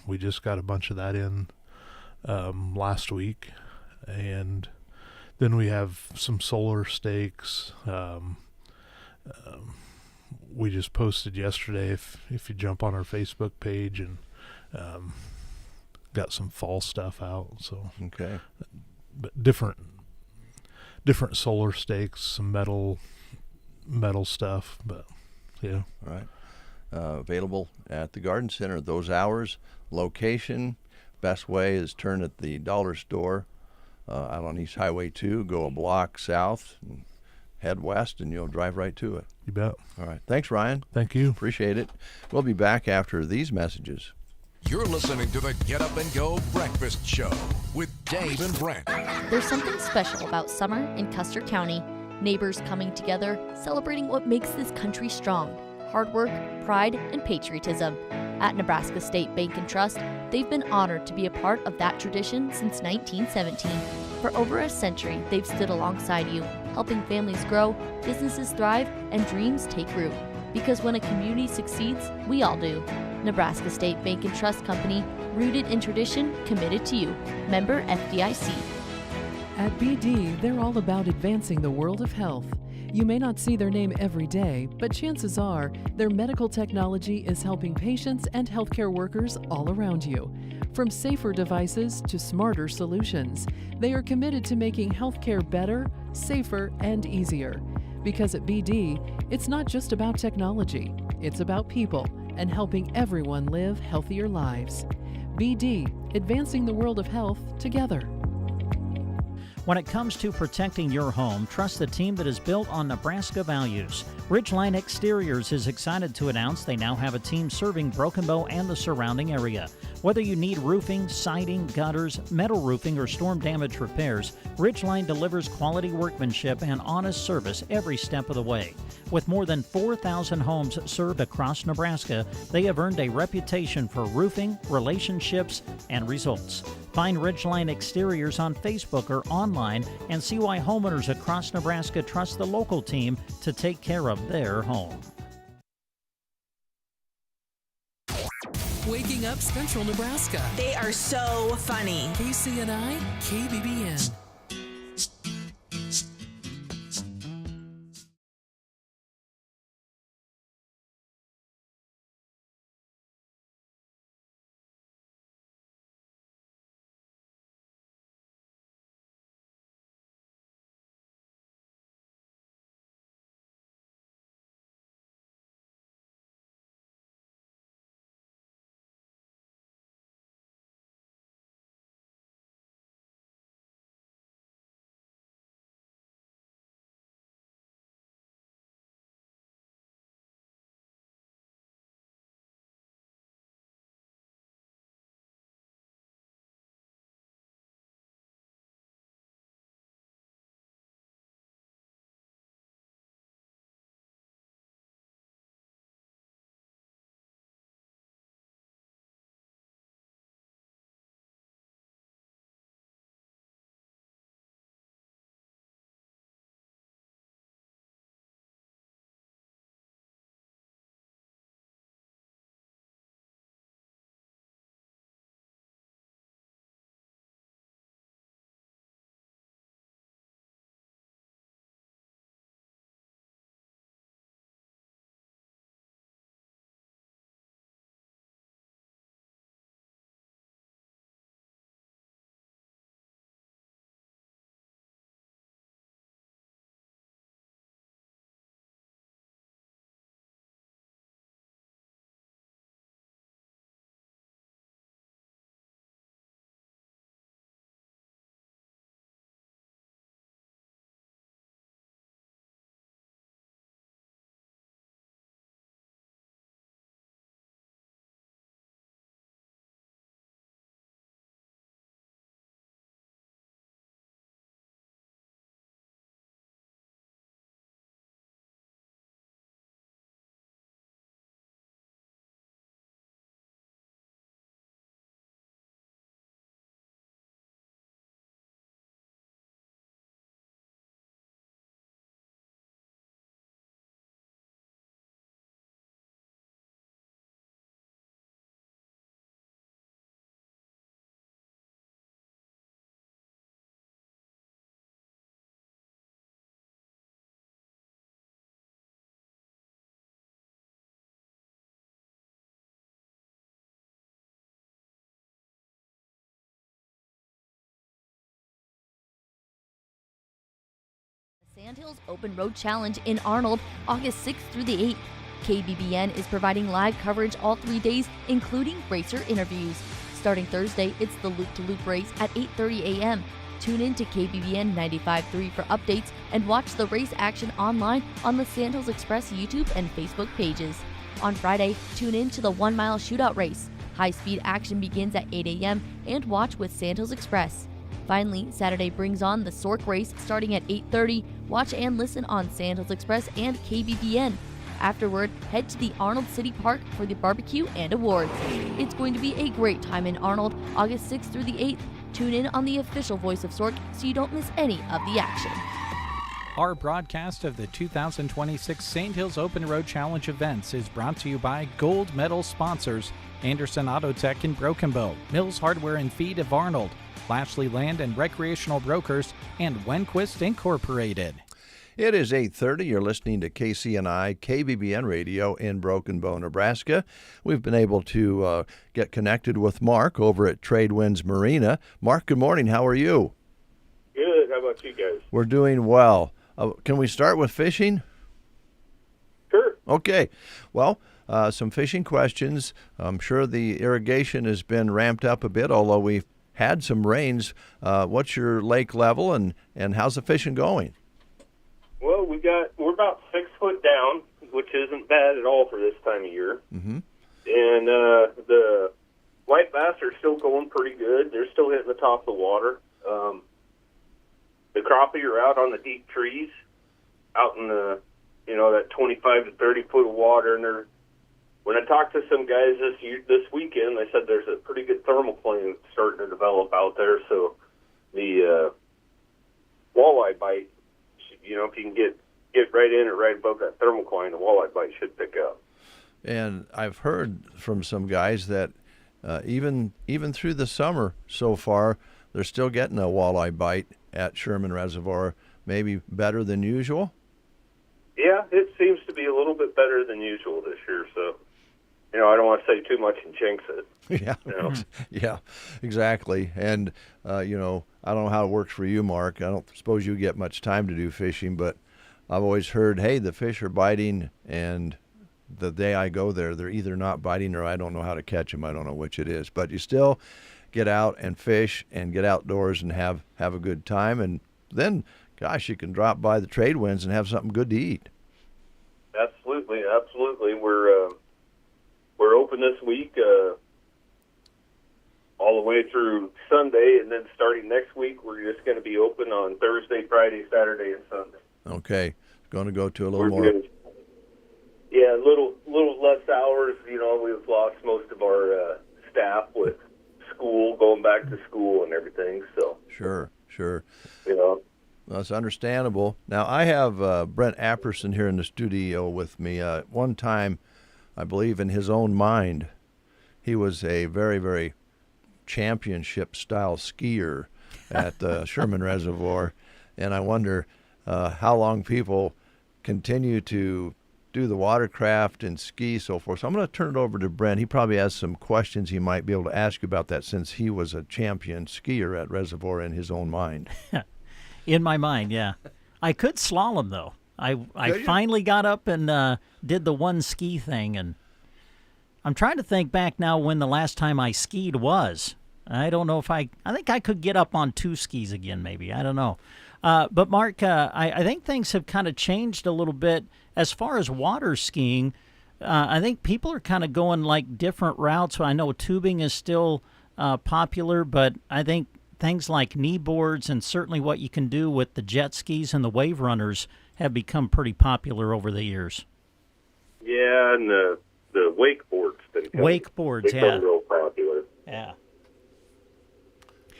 We just got a bunch of that in last week, and then we have some solar stakes. We just posted yesterday, if you jump on our Facebook page, and got some fall stuff out. So okay, but different solar stakes, some metal stuff, but yeah. All right. Available at the Garden Center. Those hours, location, best way is turn at the dollar store out on East Highway 2, go a block south, and head west, and you'll drive right to it. You bet. All right. Thanks, Ryan. Thank you. Appreciate it. We'll be back after these messages. You're listening to the Get Up and Go Breakfast Show with Dave and Brent. There's something special about summer in Custer County. Neighbors coming together, celebrating what makes this country strong. Hard work, pride, and patriotism. At Nebraska State Bank and Trust, they've been honored to be a part of that tradition since 1917. For over a century, they've stood alongside you, helping families grow, businesses thrive, and dreams take root. Because when a community succeeds, we all do. Nebraska State Bank and Trust Company, rooted in tradition, committed to you. Member FDIC. At BD, they're all about advancing the world of health. You may not see their name every day, but chances are their medical technology is helping patients and healthcare workers all around you. From safer devices to smarter solutions, they are committed to making healthcare better, safer, and easier. Because at BD, it's not just about technology, it's about people and helping everyone live healthier lives. BD, advancing the world of health together. When it comes to protecting your home, trust the team that is built on Nebraska values. Ridgeline Exteriors is excited to announce they now have a team serving Broken Bow and the surrounding area. Whether you need roofing, siding, gutters, metal roofing, or storm damage repairs, Ridgeline delivers quality workmanship and honest service every step of the way. With more than 4,000 homes served across Nebraska, they have earned a reputation for roofing, relationships, and results. Find Ridgeline Exteriors on Facebook or online and see why homeowners across Nebraska trust the local team to take care of their home. Waking Up Central Nebraska. They are so funny. KCNI, KBBN. Sandhills Open Road Challenge in Arnold, August 6th through the 8th. KBBN is providing live coverage all 3 days, including racer interviews. Starting Thursday, it's the loop-to-loop race at 8:30 a.m. Tune in to KBBN 95.3 for updates and watch the race action online on the Sandhills Express YouTube and Facebook pages. On Friday, tune in to the 1 mile shootout race. High-speed action begins at 8 a.m. and watch with Sandhills Express. Finally, Saturday brings on the Sork race starting at 8:30. Watch and listen on Sandhills Express and KBBN. Afterward, head to the Arnold City Park for the barbecue and awards. It's going to be a great time in Arnold, August 6th through the 8th. Tune in on the official voice of Sork so you don't miss any of the action. Our broadcast of the 2026 Sandhills Open Road Challenge events is brought to you by gold medal sponsors Anderson Auto Tech in Broken Bow, Mills Hardware and Feed of Arnold, Lashley Land and Recreational Brokers, and Wenquist Incorporated. It is 8:30. You're listening to KCNI, KBBN Radio in Broken Bow, Nebraska. We've been able to get connected with Mark over at Tradewinds Marina. Mark, good morning. How are you? Good. How about you guys? We're doing well. Can we start with fishing? Sure. Okay. Well, some fishing questions. I'm sure the irrigation has been ramped up a bit, although we had some rains. What's your lake level, and how's the fishing going? Well, we're about 6 foot down, which isn't bad at all for this time of year. Mm-hmm. And the white bass are still going pretty good. They're still hitting the top of the water. The crappie are out on the deep trees, out in the, that 25 to 30 foot of water. And when I talked to some guys this weekend, they said there's a pretty good thermocline starting to develop out there. So the walleye bite, if you can get right in or right above that thermocline, the walleye bite should pick up. And I've heard from some guys that even through the summer so far, they're still getting a walleye bite at Sherman Reservoir, maybe better than usual. Yeah, it seems to be a little bit better than usual this year. So, I don't want to say too much and jinx it. Yeah, yeah, exactly. And I don't know how it works for you, Mark. I don't suppose you get much time to do fishing, but I've always heard, hey, the fish are biting, and the day I go there, they're either not biting or I don't know how to catch them. I don't know which it is. But you still get out and fish and get outdoors and have a good time. And then, gosh, you can drop by the trade winds and have something good to eat. Absolutely, absolutely. We're open this week all the way through Sunday, and then starting next week, we're just going to be open on Thursday, Friday, Saturday, and Sunday. Okay, going to go to a little more. Yeah, a little less hours. We've lost most of our staff with school, going back to school and everything. So Sure. That's understandable. Now, I have Brent Apperson here in the studio with me. One time, I believe in his own mind, he was a very, very championship-style skier at Sherman Reservoir. And I wonder how long people continue to do the watercraft and ski, so forth. So I'm going to turn it over to Brent. He probably has some questions he might be able to ask you about that, since he was a champion skier at Reservoir in his own mind. In my mind, yeah. I could slalom, though. I finally got up and did the one ski thing, and I'm trying to think back now when the last time I skied was. I don't know if I think I could get up on 2 skis again, maybe. I don't know. But, Mark, I think things have kind of changed a little bit as far as water skiing. I think people are kind of going like different routes. I know tubing is still popular, but I think things like knee boards and certainly what you can do with the jet skis and the wave runners have become pretty popular over the years. Yeah, and the wakeboards. Wakeboards, become real popular. Yeah.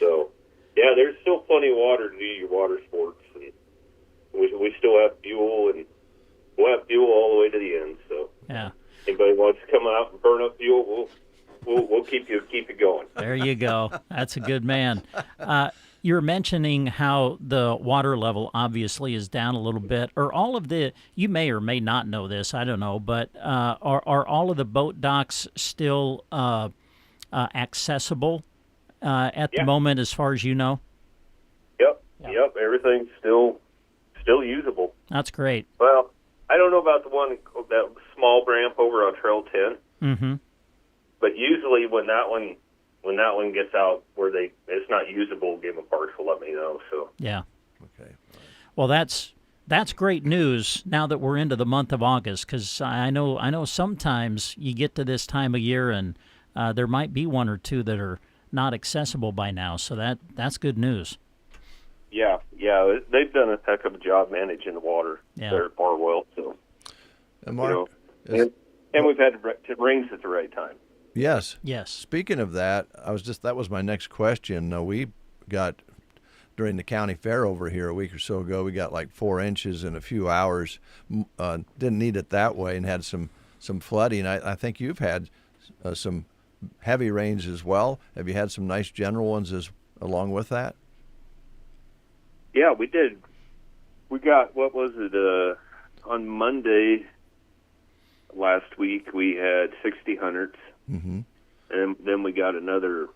So, yeah, there's still plenty of water to do your water sports. And we still have fuel, and we'll have fuel all the way to the end. So, yeah. Anybody wants to come out and burn up fuel, we'll keep it going. There you go. That's a good man. You're mentioning how the water level obviously is down a little bit. Are all of you may or may not know this, I don't know, but are all of the boat docks still accessible at the moment, as far as you know? Yep. Everything's still usable. That's great. Well, I don't know about that small ramp over on Trail 10. Mm-hmm. But usually when that one gets out where it's not usable, Game of Parks will let me know. So yeah. Okay. Well, that's great news now that we're into the month of August, because I know sometimes you get to this time of year and there might be one or two that are not accessible by now. So that's good news. Yeah, they've done a heck of a job managing the water there at Barwell. So, and Mark, and we've had it rains at the right time. Yes. Speaking of that, that was my next question. We got, during the county fair over here a week or so ago, we got like 4 inches in a few hours. Didn't need it that way, and had some flooding. I think you've had some heavy rains as well. Have you had some nice general ones along with that? Yeah, we did. We got, what was it, on Monday last week we had 60 hundredths. Mm-hmm. And then we got another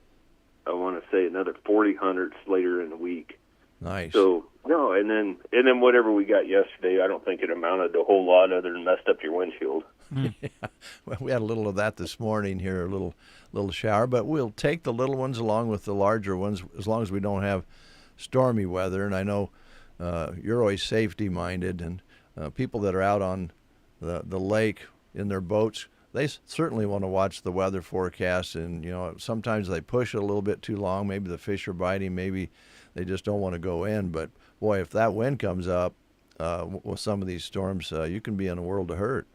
40 hundredths later in the week. Nice. So No, and then whatever we got yesterday, I don't think it amounted to a whole lot other than messed up your windshield. Yeah. Well, we had a little of that this morning here, a little shower, but we'll take the little ones along with the larger ones as long as we don't have stormy weather. And I know you're always safety minded, and people that are out on the lake in their boats, they certainly want to watch the weather forecast. And sometimes they push it a little bit too long. Maybe the fish are biting. Maybe they just don't want to go in. But boy, if that wind comes up with some of these storms, you can be in a world of hurt.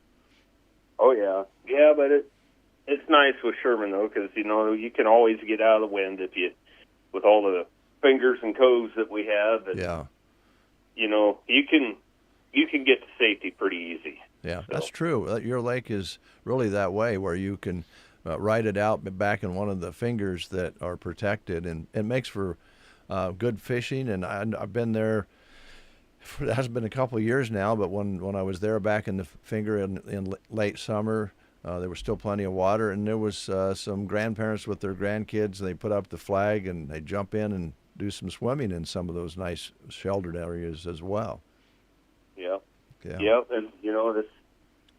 Oh yeah, but it's nice with Sherman though, because you can always get out of the wind with all the fingers and coves that we have. And, yeah. You can get to safety pretty easy. Yeah, that's true. Your lake is really that way, where you can ride it out back in one of the fingers that are protected, and it makes for good fishing. And I've been there. It has been a couple of years now, but when I was there back in the finger in late summer, there was still plenty of water, and there was some grandparents with their grandkids. They put up the flag and they jump in and do some swimming in some of those nice sheltered areas as well. Yeah. Yeah. Yep, and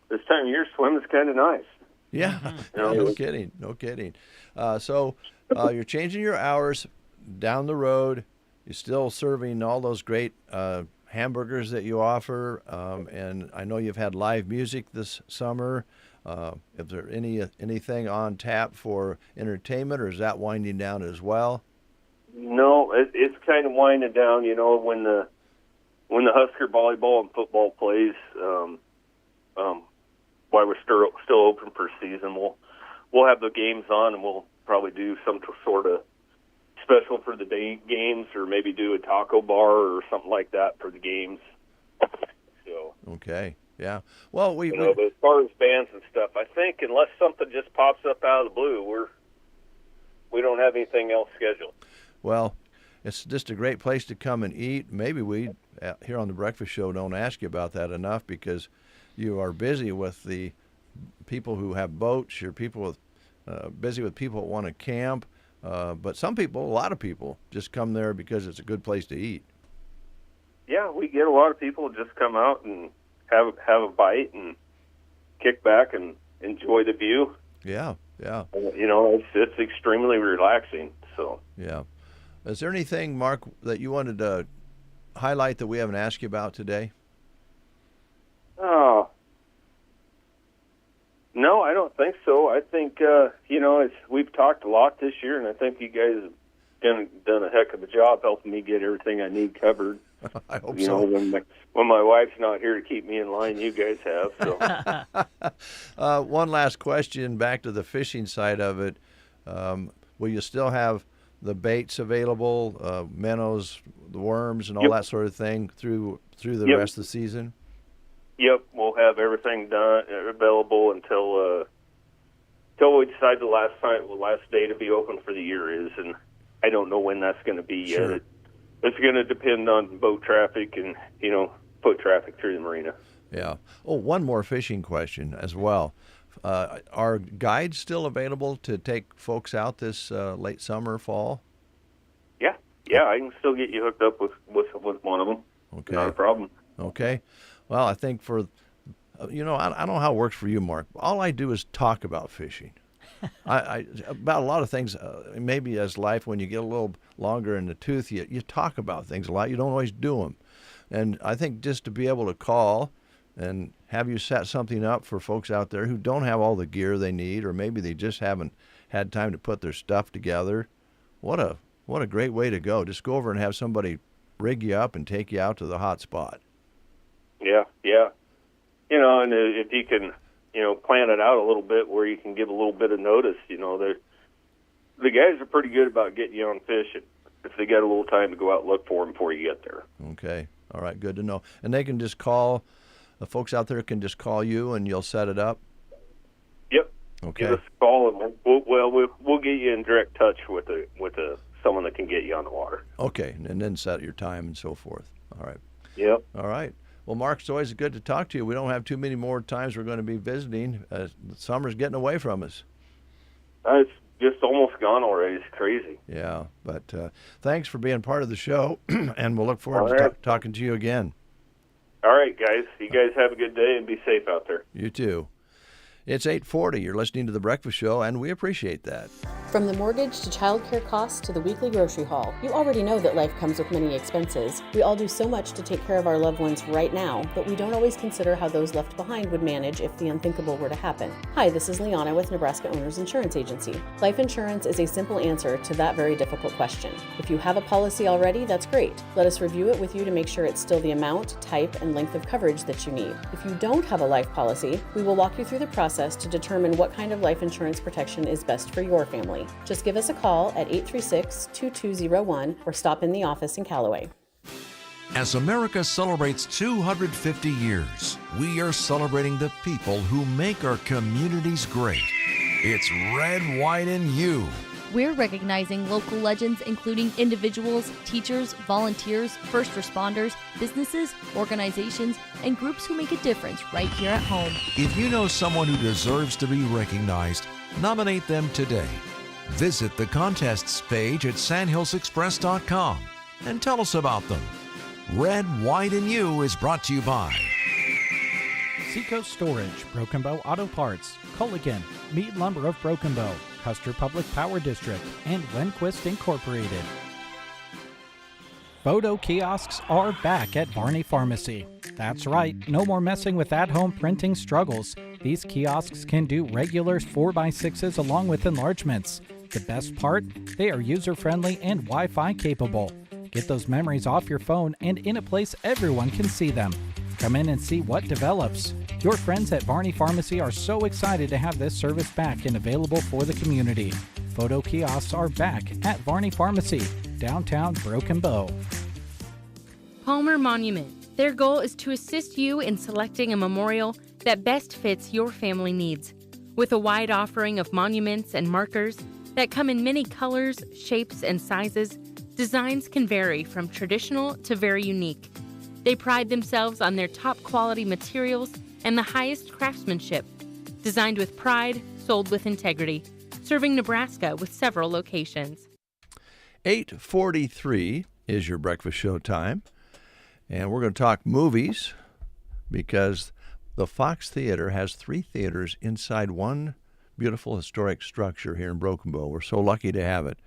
this time of year swimming is kind of nice. Yeah, no kidding. So you're changing your hours down the road. You're still serving all those great hamburgers that you offer, and I know you've had live music this summer. Is there anything on tap for entertainment, or is that winding down as well? No, it's kind of winding down. When the Husker volleyball and football plays, while we're still open for season, we'll have the games on, and we'll probably do some sort of special for the day games, or maybe do a taco bar or something like that for the games. So okay, yeah. Well, but as far as bands and stuff, I think unless something just pops up out of the blue, we don't have anything else scheduled. Well, it's just a great place to come and eat. Maybe we here on the Breakfast Show don't ask you about that enough, because you are busy with the people who have boats. You're busy with people that want to camp. But a lot of people just come there because it's a good place to eat. Yeah, we get a lot of people just come out and have a bite and kick back and enjoy the view. Yeah. It's extremely relaxing. So yeah. Is there anything, Mark, that you wanted to highlight that we haven't asked you about today? Oh. No, I don't think so. I think, we've talked a lot this year, and I think you guys have done a heck of a job helping me get everything I need covered. I hope so. When my wife's not here to keep me in line, you guys have. So. One last question, back to the fishing side of it. Will you still have the baits available, minnows, the worms, and all that sort of thing through the rest of the season? Yep, we'll have everything available until we decide the last day to be open for the year is, and I don't know when that's going to be yet. Sure. It's going to depend on boat traffic and foot traffic through the marina. Yeah. Oh, one more fishing question as well. Are guides still available to take folks out this late summer, fall? Yeah, I can still get you hooked up with one of them. Okay. Not a problem. Okay. Well, I think I don't know how it works for you, Mark. All I do is talk about fishing. About a lot of things, maybe as life, when you get a little longer in the tooth, you talk about things a lot. You don't always do them. And I think just to be able to call and have you set something up for folks out there who don't have all the gear they need, or maybe they just haven't had time to put their stuff together, what a great way to go. Just go over and have somebody rig you up and take you out to the hot spot. Yeah. And if you can, plan it out a little bit where you can give a little bit of notice, the guys are pretty good about getting you on fish if they got a little time to go out and look for them before you get there. Okay. All right. Good to know. And they can just call, the folks out there can just call you and you'll set it up? Yep. Okay. Give us a call and we'll get you in direct touch with someone that can get you on the water. Okay. And then set your time and so forth. All right. Yep. All right. Well, Mark, it's always good to talk to you. We don't have too many more times we're going to be visiting. The summer's getting away from us. just almost gone already. It's crazy. Yeah, but thanks for being part of the show, and we'll look forward All to right. talking to you again. All right, guys. You guys have a good day and be safe out there. You too. It's 8:40. You're listening to The Breakfast Show, and we appreciate that. From the mortgage to childcare costs to the weekly grocery haul, you already know that life comes with many expenses. We all do so much to take care of our loved ones right now, but we don't always consider how those left behind would manage if the unthinkable were to happen. Hi, this is Liana with Nebraska Owners Insurance Agency. Life insurance is a simple answer to that very difficult question. If you have a policy already, that's great. Let us review it with you to make sure it's still the amount, type, and length of coverage that you need. If you don't have a life policy, we will walk you through the process to determine what kind of life insurance protection is best for your family. Just give us a call at 836-2201 or stop in the office in Callaway. As America celebrates 250 years, we are celebrating the people who make our communities great. It's Red, White, and You. We're recognizing local legends, including individuals, teachers, volunteers, first responders, businesses, organizations, and groups who make a difference right here at home. If you know someone who deserves to be recognized, nominate them today. Visit the contests page at sandhillsexpress.com and tell us about them. Red, White, and You is brought to you by Seacoast Storage, Broken Bow Auto Parts, Culligan, Mead Lumber of Broken Bow, Custer Public Power District, and Wenquist Incorporated. Photo kiosks are back at Varney Pharmacy. That's right, no more messing with at-home printing struggles. These kiosks can do regular 4x6s along with enlargements. The best part, they are user-friendly and Wi-Fi capable. Get those memories off your phone and in a place everyone can see them. Come in and see what develops. Your friends at Varney Pharmacy are so excited to have this service back and available for the community. Photo kiosks are back at Varney Pharmacy, downtown Broken Bow. Palmer Monument. Their goal is to assist you in selecting a memorial that best fits your family needs. With a wide offering of monuments and markers that come in many colors, shapes, and sizes, designs can vary from traditional to very unique. They pride themselves on their top quality materials and the highest craftsmanship. Designed with pride, sold with integrity. Serving Nebraska with several locations. 8:43 is your breakfast show time. And we're going to talk movies because the Fox Theater has 3 theaters inside one beautiful historic structure here in Broken Bow. We're so lucky to have it.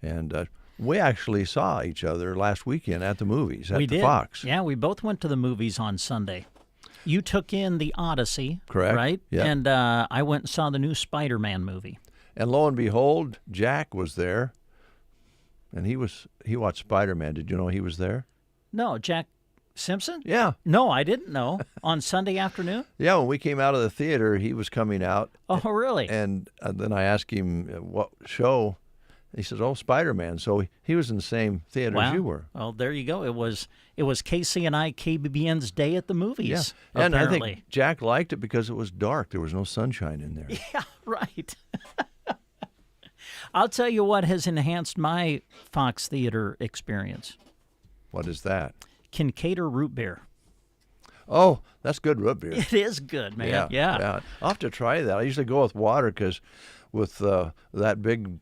And we actually saw each other last weekend at the movies at the Fox. Yeah, we both went to the movies on Sunday. You took in the Odyssey, correct? Right? Yeah. And I went and saw the new Spider-Man movie. And lo and behold, Jack was there, and he watched Spider-Man. Did you know he was there? No, Jack Simpson? Yeah. No, I didn't know. On Sunday afternoon? Yeah, when we came out of the theater, he was coming out. Oh, really? And then I asked him what show. He says, "Oh, Spider-Man." So he was in the same theater as you were. Well, there you go. It was KCNI KBBN's day at the movies. Yeah, and apparently. I think Jack liked it because it was dark. There was no sunshine in there. Yeah, right. I'll tell you what has enhanced my Fox Theater experience. What is that? Kincaider root beer. Oh, that's good root beer. It is good, man. Yeah. I'll have to try that. I usually go with water because with that big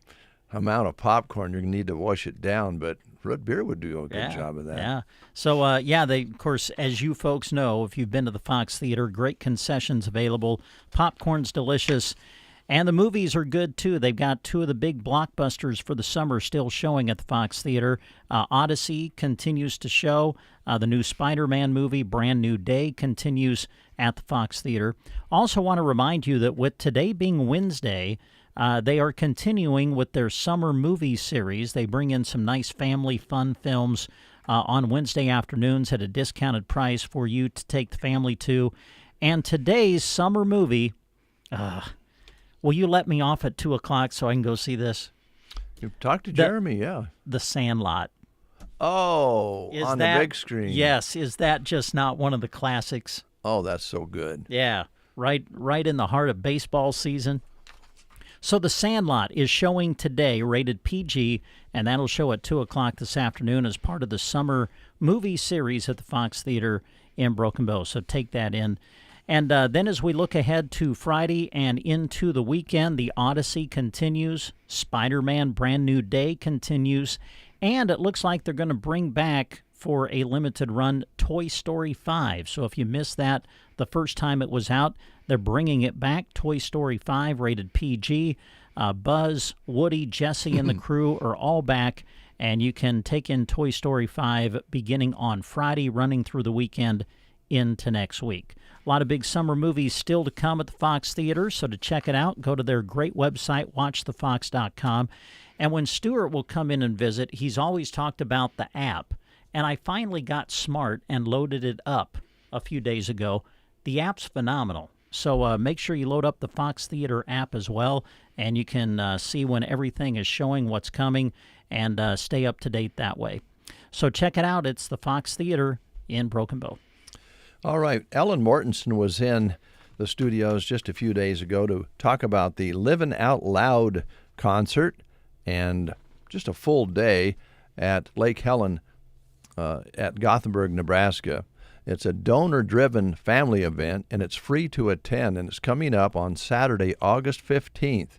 amount of popcorn, you need to wash it down. But root beer would do a good job of that. Yeah. So, they, of course, as you folks know, if you've been to the Fox Theater, great concessions available. Popcorn's delicious. And the movies are good, too. They've got 2 of the big blockbusters for the summer still showing at the Fox Theater. Odyssey continues to show. The new Spider-Man movie, Brand New Day, continues at the Fox Theater. Also want to remind you that with today being Wednesday, they are continuing with their summer movie series. They bring in some nice family fun films on Wednesday afternoons at a discounted price for you to take the family to. And today's summer movie... will you let me off at 2 o'clock so I can go see this? You talk to Jeremy, yeah. The Sandlot. Oh, on the big screen. Yes. Is that just not one of the classics? Oh, that's so good. Yeah. Right in the heart of baseball season. So The Sandlot is showing today, rated PG, and that'll show at 2 o'clock this afternoon as part of the summer movie series at the Fox Theater in Broken Bow. So take that in. And then as we look ahead to Friday and into the weekend, the Odyssey continues. Spider-Man Brand New Day continues. And it looks like they're going to bring back for a limited run Toy Story 5. So if you missed that the first time it was out, they're bringing it back. Toy Story 5, rated PG. Buzz, Woody, Jesse, and the crew are all back. And you can take in Toy Story 5 beginning on Friday, running through the weekend into next week. A lot of big summer movies still to come at the Fox Theater, so to check it out, go to their great website, watchthefox.com. And when Stuart will come in and visit, he's always talked about the app. And I finally got smart and loaded it up a few days ago. The app's phenomenal. So make sure you load up the Fox Theater app as well, and you can see when everything is showing, what's coming, and stay up to date that way. So check it out. It's the Fox Theater in Broken Bow. All right. Ellen Mortensen was in the studios just a few days ago to talk about the Livin' Out Loud concert and just a full day at Lake Helen at Gothenburg, Nebraska. It's a donor-driven family event, and it's free to attend, and it's coming up on Saturday, August 15th.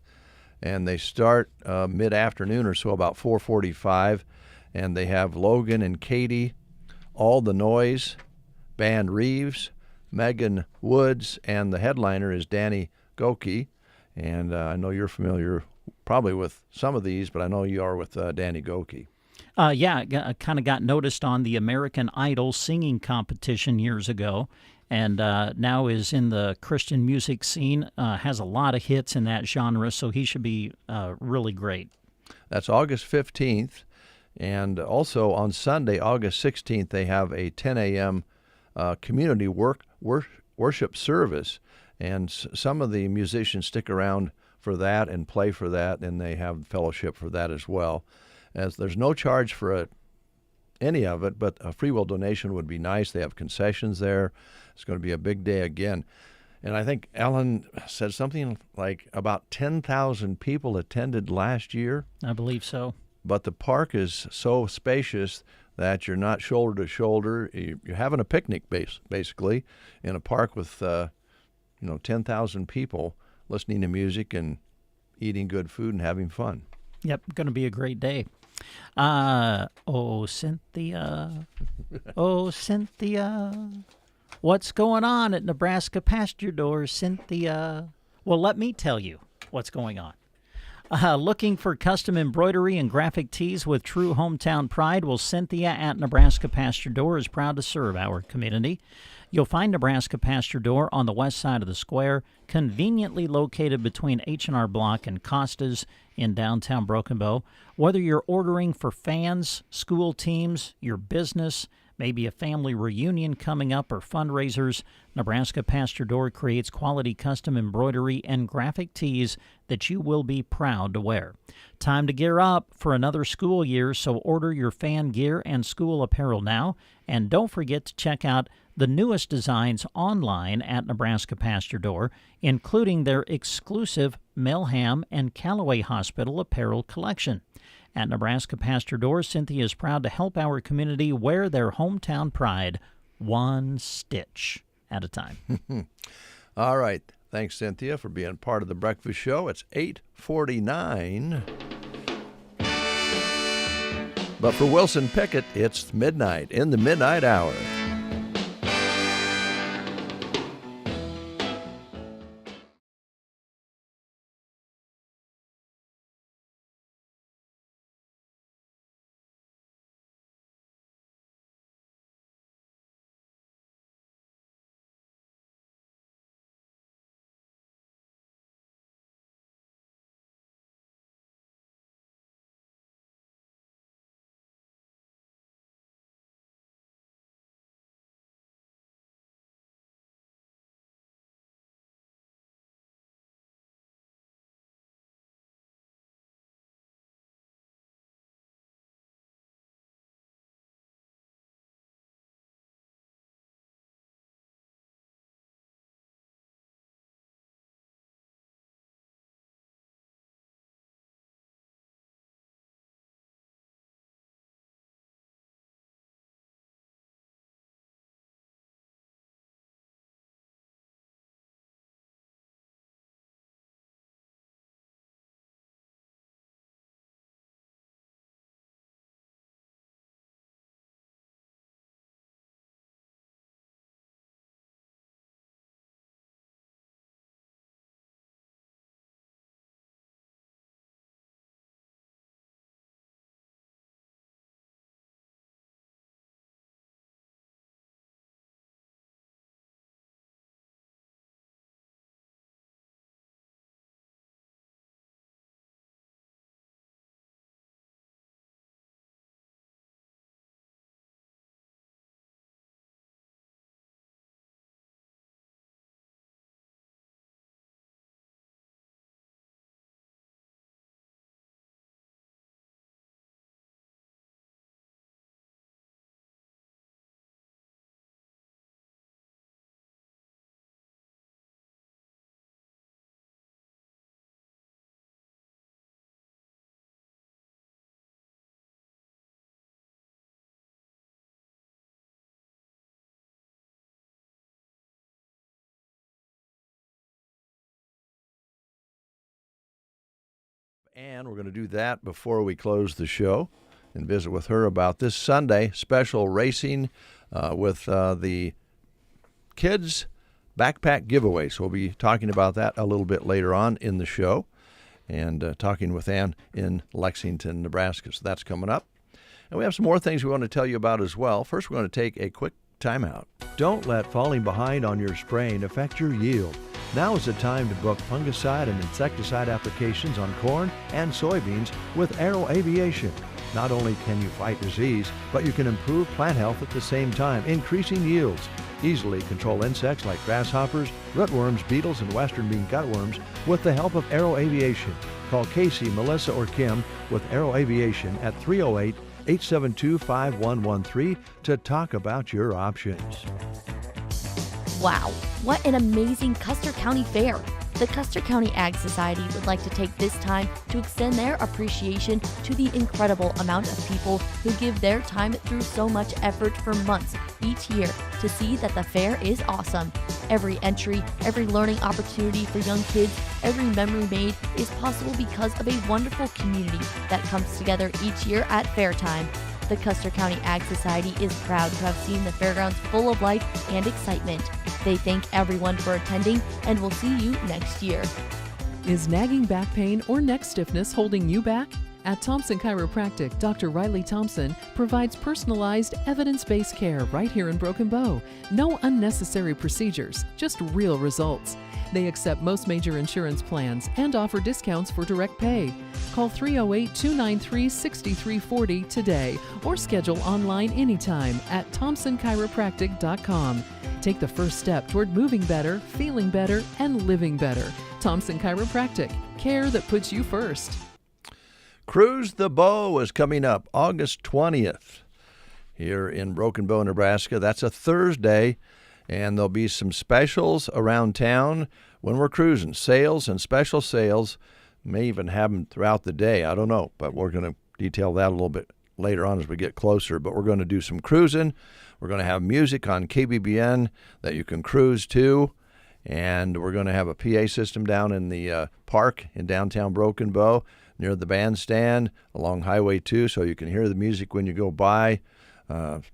And they start mid-afternoon or so, about 4:45, and they have Logan and Katie, All the Noise, Band Reeves, Megan Woods, and the headliner is Danny Goki. And I know you're familiar probably with some of these, but I know you are with Danny Goki. Yeah, I kind of got noticed on the American Idol singing competition years ago, and now is in the Christian music scene, has a lot of hits in that genre, so he should be really great. That's August 15th, and also on Sunday, August 16th, they have a 10 a.m. Community worship service, and some of the musicians stick around for that and play for that, and they have fellowship for that as well. As there's no charge for any of it, but a free will donation would be nice. They have concessions there. It's going to be a big day again. And I think Ellen said something like about 10,000 people attended last year. I believe so. But the park is so spacious that you're not shoulder to shoulder. You're having a picnic basically in a park with 10,000 people listening to music and eating good food and having fun. Yep, going to be a great day. Oh, Cynthia. Oh, Cynthia. What's going on at Nebraska past your door, Cynthia? Well, let me tell you what's going on. Looking for custom embroidery and graphic tees with true hometown pride? Well, Cynthia at Nebraska Past Your Door is proud to serve our community. You'll find Nebraska Past Your Door on the west side of the square, conveniently located between H&R Block and Costa's in downtown Broken Bow. Whether you're ordering for fans, school teams, your business, maybe a family reunion coming up, or fundraisers, Nebraska Past Your Door creates quality custom embroidery and graphic tees that you will be proud to wear. Time to gear up for another school year, so order your fan gear and school apparel now. And don't forget to check out the newest designs online at Nebraska Past Your Door, including their exclusive Melham and Callaway Hospital apparel collection. At Nebraska Past Your Door, Cynthia is proud to help our community wear their hometown pride one stitch at a time. All right. Thanks, Cynthia, for being part of the breakfast show. It's 8:49. But for Wilson Pickett, it's midnight in the midnight hour. And we're going to do that before we close the show and visit with her about this Sunday special racing with the kids' backpack giveaway. So we'll be talking about that a little bit later on in the show and talking with Ann in Lexington, Nebraska. So that's coming up. And we have some more things we want to tell you about as well. First, we're going to take a quick timeout. Don't let falling behind on your spraying affect your yield. Now is the time to book fungicide and insecticide applications on corn and soybeans with Aero Aviation. Not only can you fight disease, but you can improve plant health at the same time, increasing yields. Easily control insects like grasshoppers, rootworms, beetles, and western bean cutworms with the help of Aero Aviation. Call Casey, Melissa, or Kim with Aero Aviation at 308-872-5113 to talk about your options. Wow, what an amazing Custer County fair! The Custer County Ag Society would like to take this time to extend their appreciation to the incredible amount of people who give their time through so much effort for months each year to see that the fair is awesome. Every entry, every learning opportunity for young kids, every memory made is possible because of a wonderful community that comes together each year at fair time. The Custer County Ag Society is proud to have seen the fairgrounds full of life and excitement. They thank everyone for attending and will see you next year. Is nagging back pain or neck stiffness holding you back? At Thompson Chiropractic, Dr. Riley Thompson provides personalized, evidence-based care right here in Broken Bow. No unnecessary procedures, just real results. They accept most major insurance plans and offer discounts for direct pay. Call 308-293-6340 today or schedule online anytime at thompsonchiropractic.com. Take the first step toward moving better, feeling better, and living better. Thompson Chiropractic, care that puts you first. Cruise the Bow is coming up August 20th here in Broken Bow, Nebraska. That's a Thursday, and there'll be some specials around town when we're cruising. Sales and special sales. May even have them throughout the day. I don't know, but we're going to detail that a little bit later on as we get closer. But we're going to do some cruising. We're going to have music on KBBN that you can cruise to. And we're going to have a PA system down in the park in downtown Broken Bow near the bandstand along Highway 2 so you can hear the music when you go by.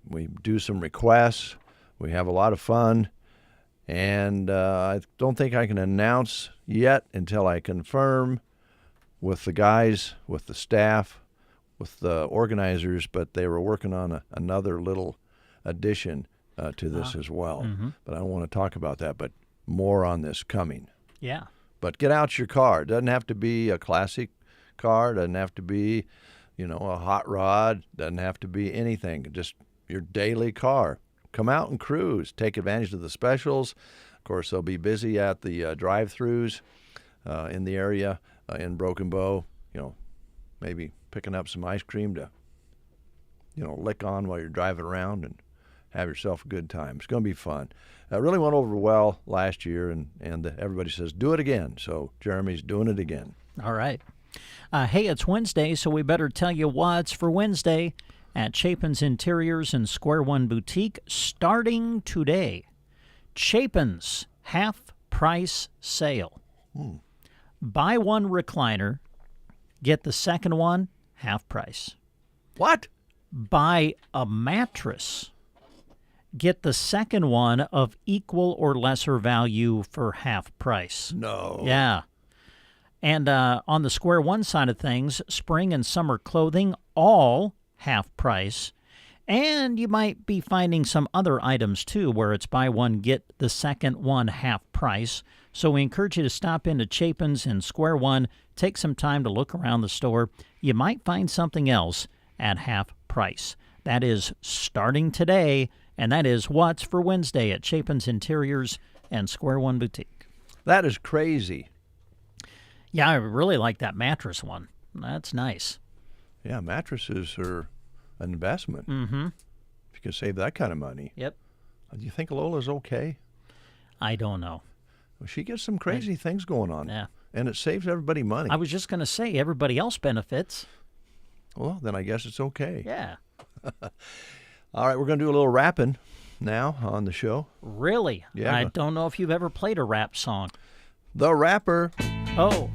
We do some requests. We have a lot of fun. And I don't think I can announce yet until I confirm with the guys, with the staff, with the organizers, but they were working on another little addition to this as well. Mm-hmm. But I don't want to talk about that, but more on this coming. Yeah. But get out your car. It doesn't have to be a classic car. It doesn't have to be, a hot rod. It doesn't have to be anything. Just your daily car. Come out and cruise. Take advantage of the specials. Of course, they'll be busy at the drive-thrus in the area in Broken Bow. Maybe picking up some ice cream to, lick on while you're driving around and have yourself a good time. It's going to be fun. It really went over well last year, and everybody says, do it again. So Jeremy's doing it again. All right. Hey, it's Wednesday, so we better tell you what's for Wednesday at Chapin's Interiors and Square One Boutique starting today. Chapin's half-price sale. Buy one recliner, get the second one half price. What? Buy a mattress, get the second one of equal or lesser value for half price. No. Yeah. And on the Square One side of things, spring and summer clothing, all half price. And you might be finding some other items, too, where it's buy one, get the second one half price. So we encourage you to stop into Chapin's and Square One, take some time to look around the store. You might find something else at half price. That is starting today, and that is what's for Wednesday at Chapin's Interiors and Square One Boutique. That is crazy. Yeah, I really like that mattress one. That's nice. Yeah, mattresses are an investment. Mm-hmm. If you can save that kind of money. Yep. Do you think Lola's okay? I don't know. Well, she gets some crazy things going on. Yeah. And it saves everybody money. I was just going to say, everybody else benefits. Well, then I guess it's okay. Yeah. All right, we're going to do a little rapping now on the show. Really? Yeah. I don't know if you've ever played a rap song. The Rapper. Oh.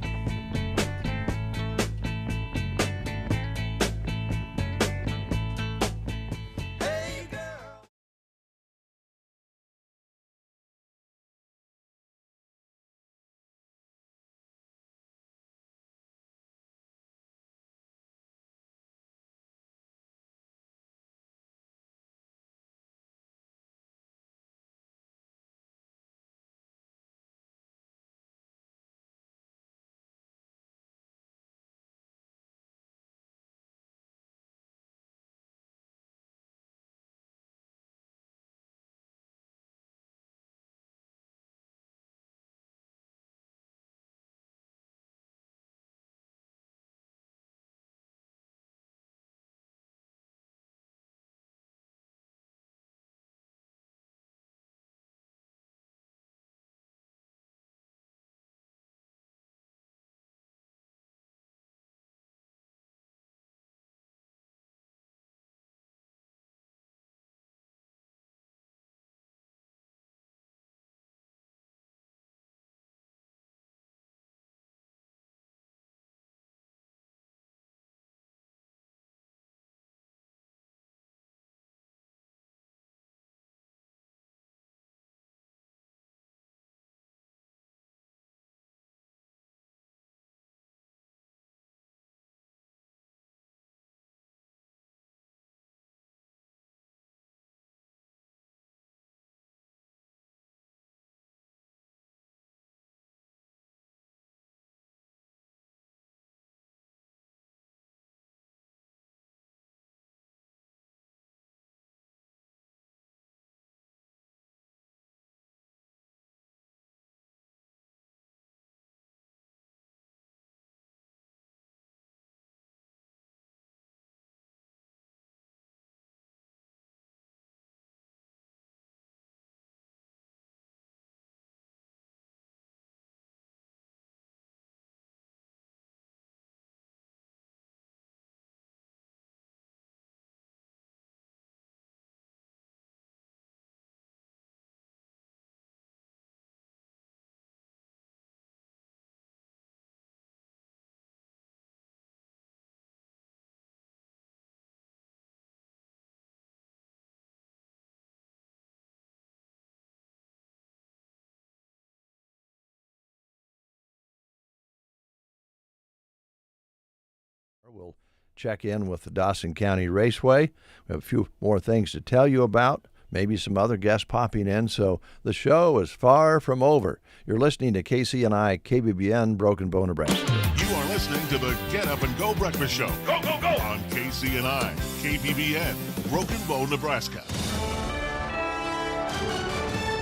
check in with the Dawson County Raceway. We have a few more things to tell you about, maybe some other guests popping in, so the show is far from over. You're listening to KCNI KBBN, Broken Bow, Nebraska. You are listening to the Get Up and Go Breakfast Show. Go, go, go! On KCNI KBBN, Broken Bow, Nebraska.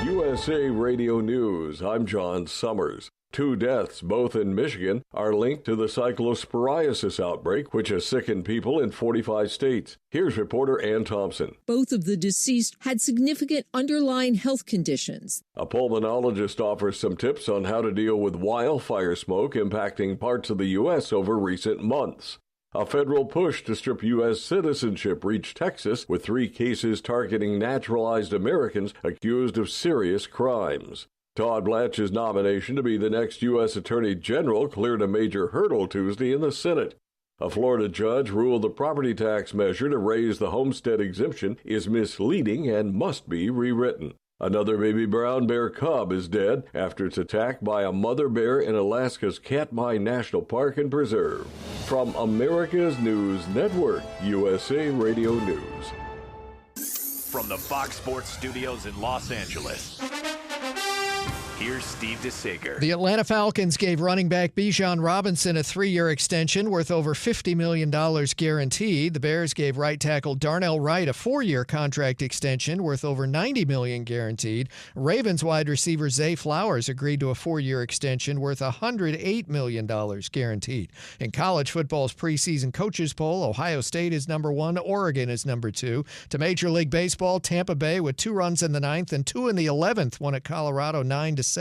USA Radio News, I'm John Summers. 2 deaths, both in Michigan, are linked to the cyclosporiasis outbreak, which has sickened people in 45 states. Here's reporter Ann Thompson. Both of the deceased had significant underlying health conditions. A pulmonologist offers some tips on how to deal with wildfire smoke impacting parts of the U.S. over recent months. A federal push to strip U.S. citizenship reached Texas, with 3 cases targeting naturalized Americans accused of serious crimes. Todd Blanche's nomination to be the next U.S. Attorney General cleared a major hurdle Tuesday in the Senate. A Florida judge ruled the property tax measure to raise the homestead exemption is misleading and must be rewritten. Another baby brown bear cub is dead after its attack by a mother bear in Alaska's Katmai National Park and Preserve. From America's News Network, USA Radio News. From the Fox Sports Studios in Los Angeles, here's Steve DeSager. The Atlanta Falcons gave running back Bijan Robinson a 3-year extension worth over $50 million guaranteed. The Bears gave right tackle Darnell Wright a 4-year contract extension worth over $90 million guaranteed. Ravens wide receiver Zay Flowers agreed to a 4-year extension worth $108 million guaranteed. In college football's preseason coaches poll, Ohio State is number 1, Oregon is number 2. To Major League Baseball, Tampa Bay with 2 runs in the 9th and 2 in the 11th won at Colorado 9-7.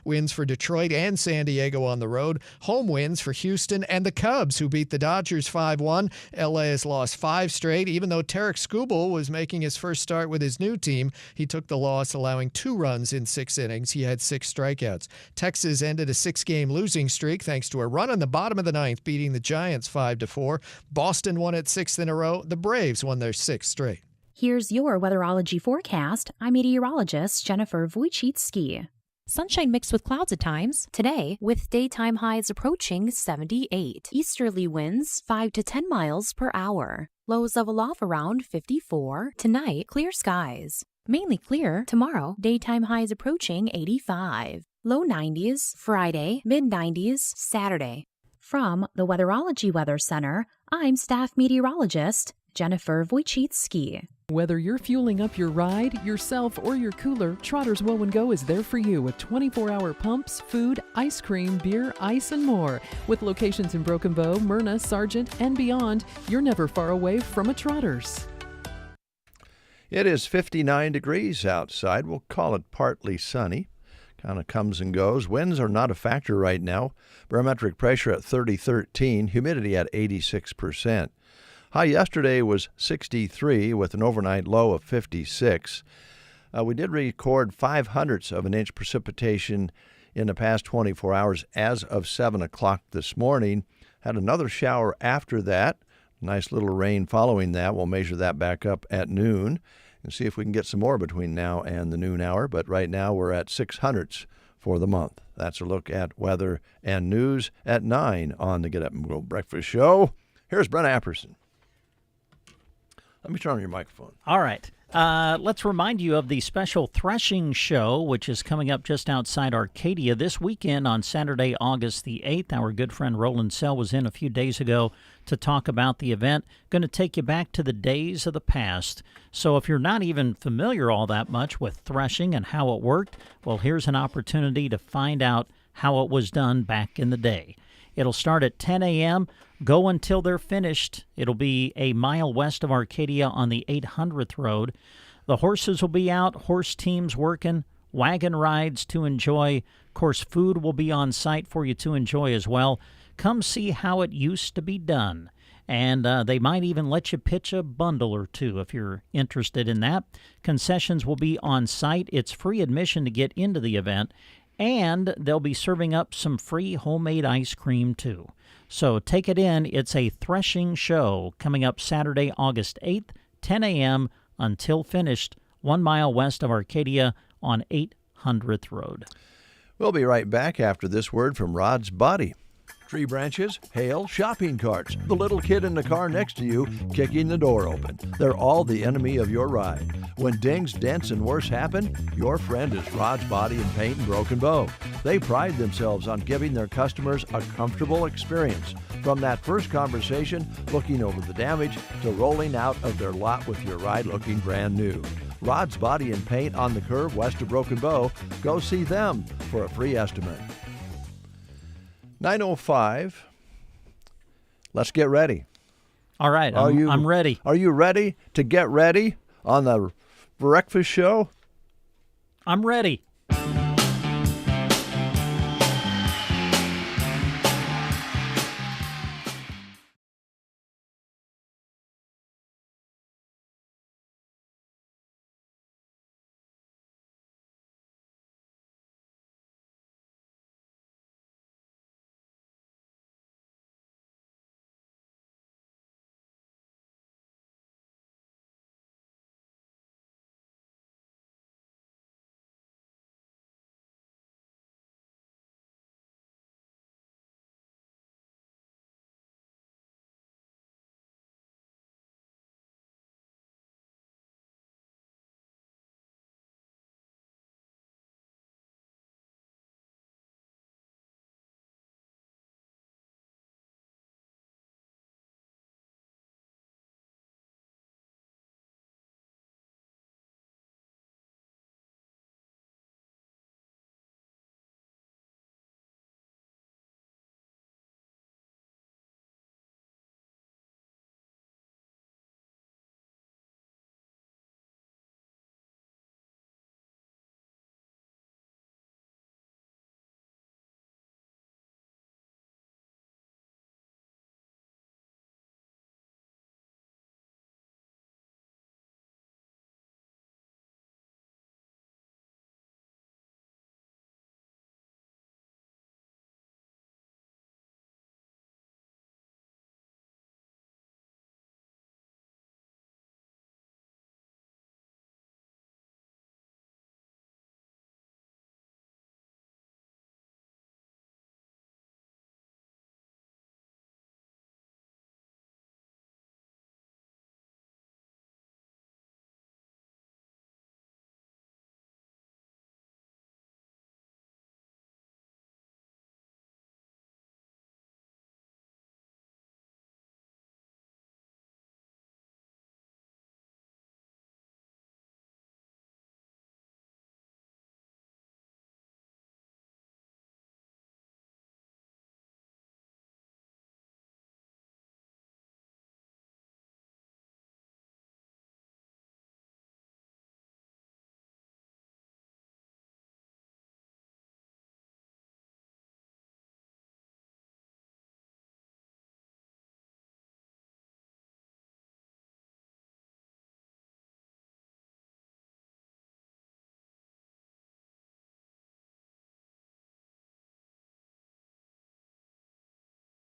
Wins for Detroit and San Diego on the road. Home wins for Houston and the Cubs, who beat the Dodgers 5-1. LA has lost 5 straight. Even though Tarek Skubal was making his first start with his new team, he took the loss, allowing 2 runs in 6 innings. He had 6 strikeouts. Texas ended a 6-game losing streak thanks to a run in the bottom of the 9th, beating the Giants 5-4. Boston won its 6th in a row. The Braves won their 6th straight. Here's your weatherology forecast. I'm meteorologist Jennifer Wojcicki. Sunshine mixed with clouds at times. Today, with daytime highs approaching 78. Easterly winds 5 to 10 miles per hour. Lows level off around 54. Tonight, clear skies. Mainly clear. Tomorrow, daytime highs approaching 85. Low 90s. Friday, mid-90s. Saturday. From the Weatherology Weather Center, I'm staff meteorologist Jennifer Wojcicki. Whether you're fueling up your ride, yourself, or your cooler, Trotter's Woe and Go is there for you with 24-hour pumps, food, ice cream, beer, ice, and more. With locations in Broken Bow, Myrna, Sargent, and beyond, you're never far away from a Trotter's. It is 59 degrees outside. We'll call it partly sunny. Kind of comes and goes. Winds are not a factor right now. Barometric pressure at 3013, humidity at 86%. High yesterday was 63 with an overnight low of 56. We did record 0.05 of an inch precipitation in the past 24 hours as of 7 o'clock this morning. Had another shower after that. Nice little rain following that. We'll measure that back up at noon and see if we can get some more between now and the noon hour. But right now we're at 0.06 for the month. That's a look at weather and news at 9 on the Get Up and Go Breakfast Show. Here's Brent Apperson. Let me turn on your microphone. All right. Let's remind you of the special threshing show, which is coming up just outside Arcadia this weekend on Saturday, August the 8th. Our good friend Roland Sell was in a few days ago to talk about the event. Going to take you back to the days of the past. So if you're not even familiar all that much with threshing and how it worked, well, here's an opportunity to find out how it was done back in the day. It'll start at 10 a.m., go until they're finished. It'll be a mile west of Arcadia on the 800th Road. The horses will be out, horse teams working, wagon rides to enjoy. Of course, food will be on site for you to enjoy as well. Come see how it used to be done. And they might even let you pitch a bundle or two if you're interested in that. Concessions will be on site. It's free admission to get into the event. And they'll be serving up some free homemade ice cream, too. So take it in. It's a threshing show coming up Saturday, August 8th, 10 a.m. until finished, 1 mile west of Arcadia on 800th Road. We'll be right back after this word from Rod's Body. Tree branches, hail, shopping carts, the little kid in the car next to you kicking the door open. They're all the enemy of your ride. When dings, dents, and worse happen, your friend is Rod's Body and Paint in Broken Bow. They pride themselves on giving their customers a comfortable experience. From that first conversation, looking over the damage, to rolling out of their lot with your ride looking brand new. Rod's Body and Paint on the curve west of Broken Bow. Go see them for a free estimate. 9:05. Let's get ready. All right, I'm ready. Are you ready to get ready on the breakfast show? I'm ready.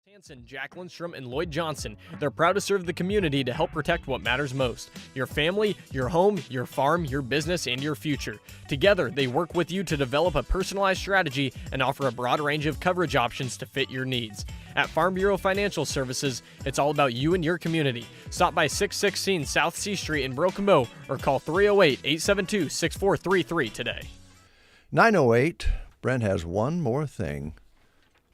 Hanson, Jack Lindstrom, and Lloyd Johnson. They're proud to serve the community to help protect what matters most: your family, your home, your farm, your business, and your future. Together, they work with you to develop a personalized strategy and offer a broad range of coverage options to fit your needs. At Farm Bureau Financial Services, it's all about you and your community. Stop by 616 South C Street in Broken Bow or call 308-872-6433 today. 9:08. Brent has one more thing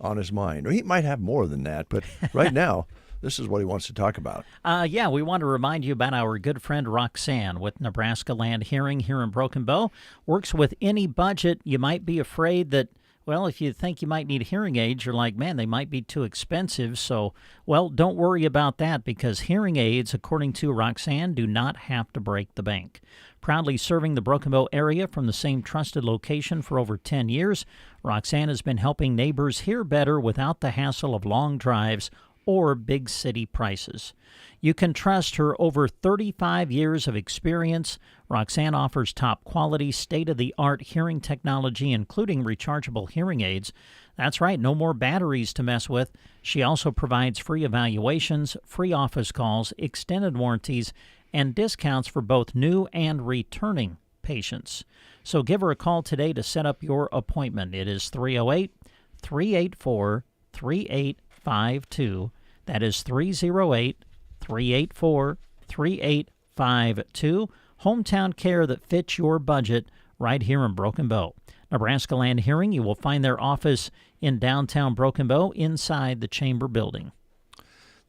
on his mind. Or he might have more than that, but right now, this is what he wants to talk about. We want to remind you about our good friend Roxanne with Nebraska Land Hearing here in Broken Bow. Works with any budget. You might be afraid that, well, if you think you might need hearing aids, you're like, man, they might be too expensive. So, well, don't worry about that, because hearing aids, according to Roxanne, do not have to break the bank. Proudly serving the Broken Bow area from the same trusted location for over 10 years, Roxanne has been helping neighbors hear better without the hassle of long drives or big city prices. You can trust her over 35 years of experience. Roxanne offers top quality, state-of-the-art hearing technology, including rechargeable hearing aids. That's right, no more batteries to mess with. She also provides free evaluations, free office calls, extended warranties, and discounts for both new and returning patients. So give her a call today to set up your appointment. It is 308-384-3888. 3852. That is 308-384-3852. Hometown care that fits your budget right here in Broken Bow. Nebraska Land Hearing, you will find their office in downtown Broken Bow inside the Chamber building.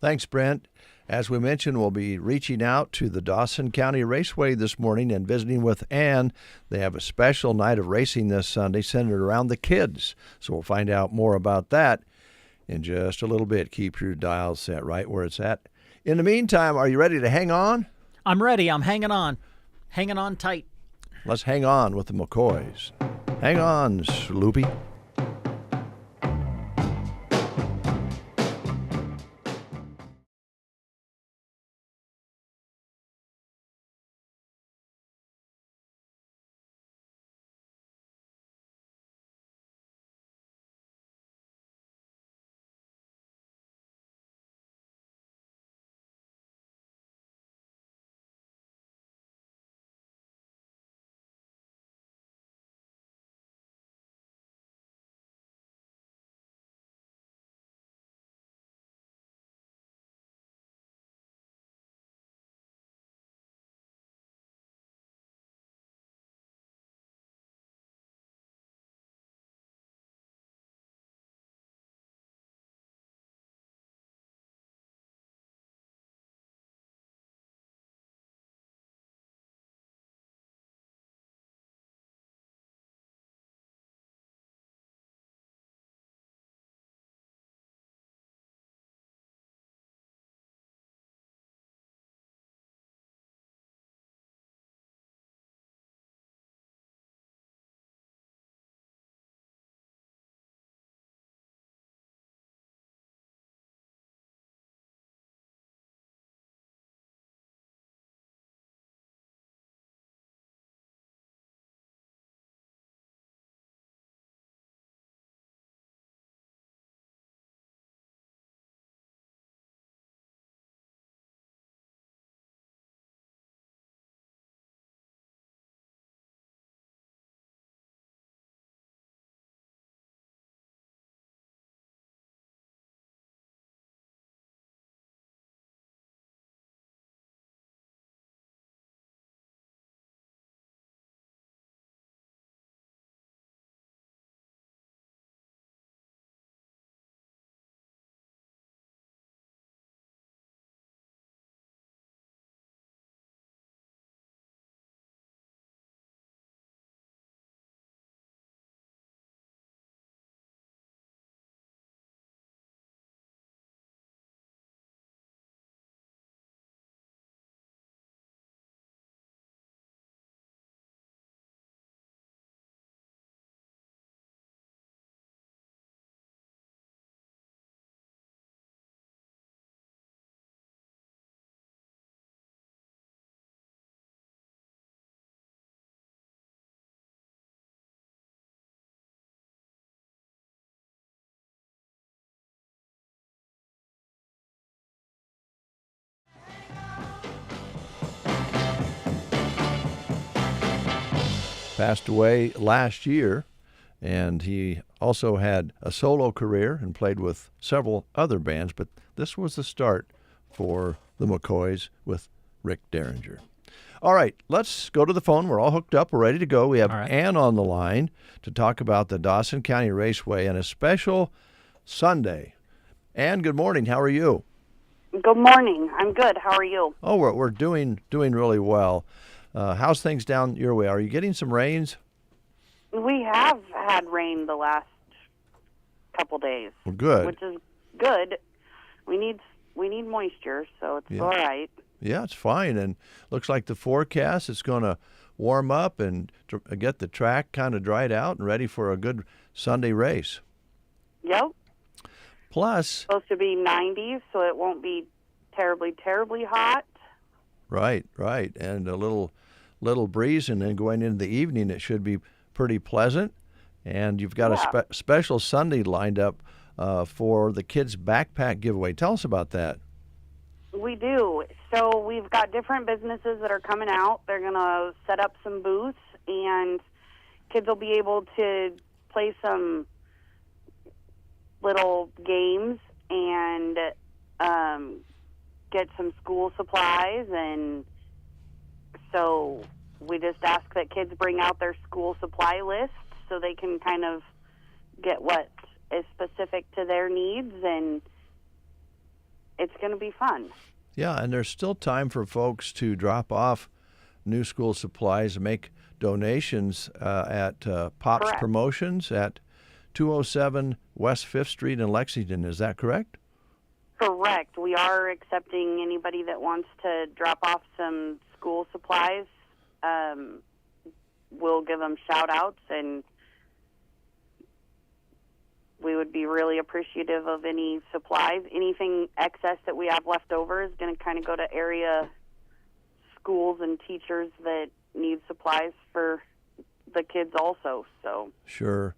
Thanks, Brent. As we mentioned, we'll be reaching out to the Dawson County Raceway this morning and visiting with Ann. They have a special night of racing this Sunday centered around the kids. So we'll find out more about that in just a little bit. Keep your dial set right where it's at. In the meantime, are you ready to hang on? I'm ready. I'm hanging on. Hanging on tight. Let's hang on with the McCoys. Hang on, Sloopy. Passed away last year, and he also had a solo career and played with several other bands, but this was the start for the McCoys with Rick Derringer. All right, let's go to the phone. We're all hooked up. We're ready to go. We have Ann on the line to talk about the Dawson County Raceway and a special Sunday. Ann, good morning. How are you? Good morning. I'm good. How are you? Oh, we're doing really well. How's things down your way? Are you getting some rains? We have had rain the last couple days. Well, good. Which is good. We need moisture, so it's all right. Yeah, it's fine. And looks like the forecast is going to warm up and get the track kind of dried out and ready for a good Sunday race. Yep. Plus, it's supposed to be 90s, so it won't be terribly hot. Right. And a little breeze, and then going into the evening, it should be pretty pleasant. And you've got a special Sunday lined up for the kids' backpack giveaway. Tell us about that. We do. So we've got different businesses that are coming out. They're going to set up some booths, and kids will be able to play some little games and get some school supplies. And so we just ask that kids bring out their school supply list so they can kind of get what is specific to their needs, and it's going to be fun. Yeah, and there's still time for folks to drop off new school supplies and make donations at Pop's Correct. Promotions at 207 West 5th Street in Lexington. Is that correct? Correct. We are accepting anybody that wants to drop off some school supplies. We'll give them shout-outs, and we would be really appreciative of any supplies. Anything excess that we have left over is going to kind of go to area schools and teachers that need supplies for the kids also. So Sure.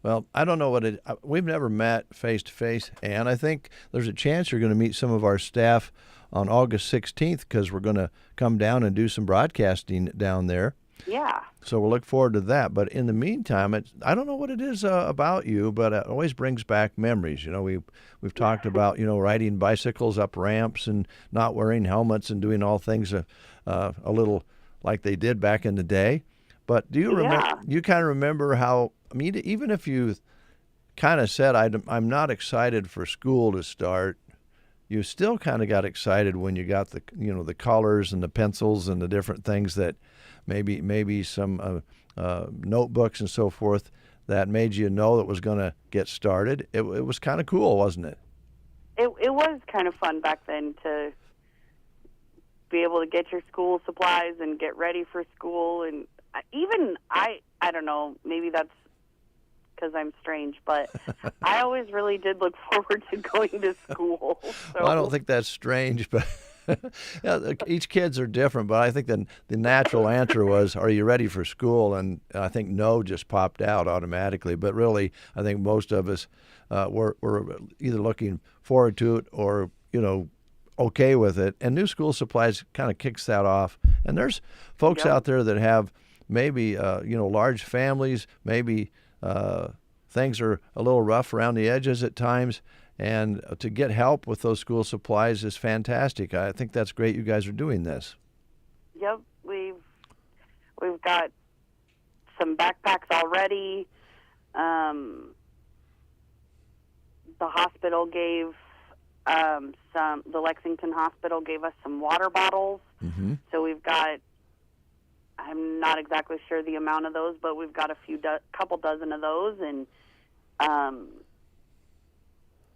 Well, I don't know what we've never met face-to-face, and I think there's a chance you're going to meet some of our staff on August 16th because we're going to come down and do some broadcasting down there. yeah. So we'll look forward to that. But in the meantime, I don't know what it is about you, but it always brings back memories. You know, we've talked about, you know, riding bicycles up ramps and not wearing helmets and doing all things a little like they did back in the day. But do you remember? Yeah. You kind of remember how? I mean, even if you kind of said, I'm not excited for school to start, you still kind of got excited when you got the colors and the pencils and the different things that maybe some notebooks and so forth that made you know it was going to get started. It was kind of cool, wasn't it? It was kind of fun back then to be able to get your school supplies and get ready for school. And even I don't know, maybe that's because I'm strange, but I always really did look forward to going to school. So. Well, I don't think that's strange, but yeah, each kids are different. But I think the natural answer was, "Are you ready for school?" And I think no just popped out automatically. But really, I think most of us were either looking forward to it or okay with it. And new school supplies kind of kicks that off. And there's folks out there that have maybe large families, maybe. Things are a little rough around the edges at times, and to get help with those school supplies is fantastic. I think that's great you guys are doing this. Yep, we've got some backpacks already. The hospital gave the Lexington Hospital gave us some water bottles. Mm-hmm. So we've got, I'm not exactly sure the amount of those, but we've got a couple dozen of those, and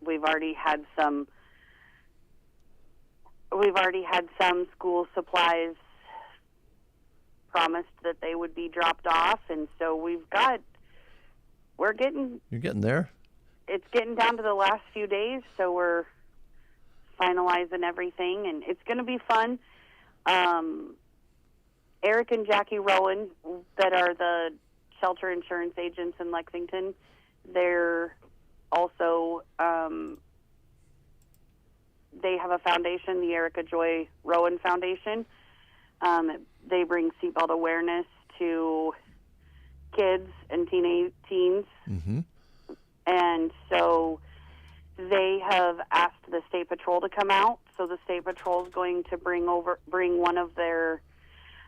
we've already had some school supplies promised that they would be dropped off, and so you're getting there. It's getting down to the last few days, so we're finalizing everything, and it's going to be fun. Eric and Jackie Rowan, that are the shelter insurance agents in Lexington, they're also, they have a foundation, the Erica Joy Rowan Foundation. They bring seatbelt awareness to kids and teens. Mm-hmm. And so they have asked the State Patrol to come out. So the State Patrol is going to bring one of their,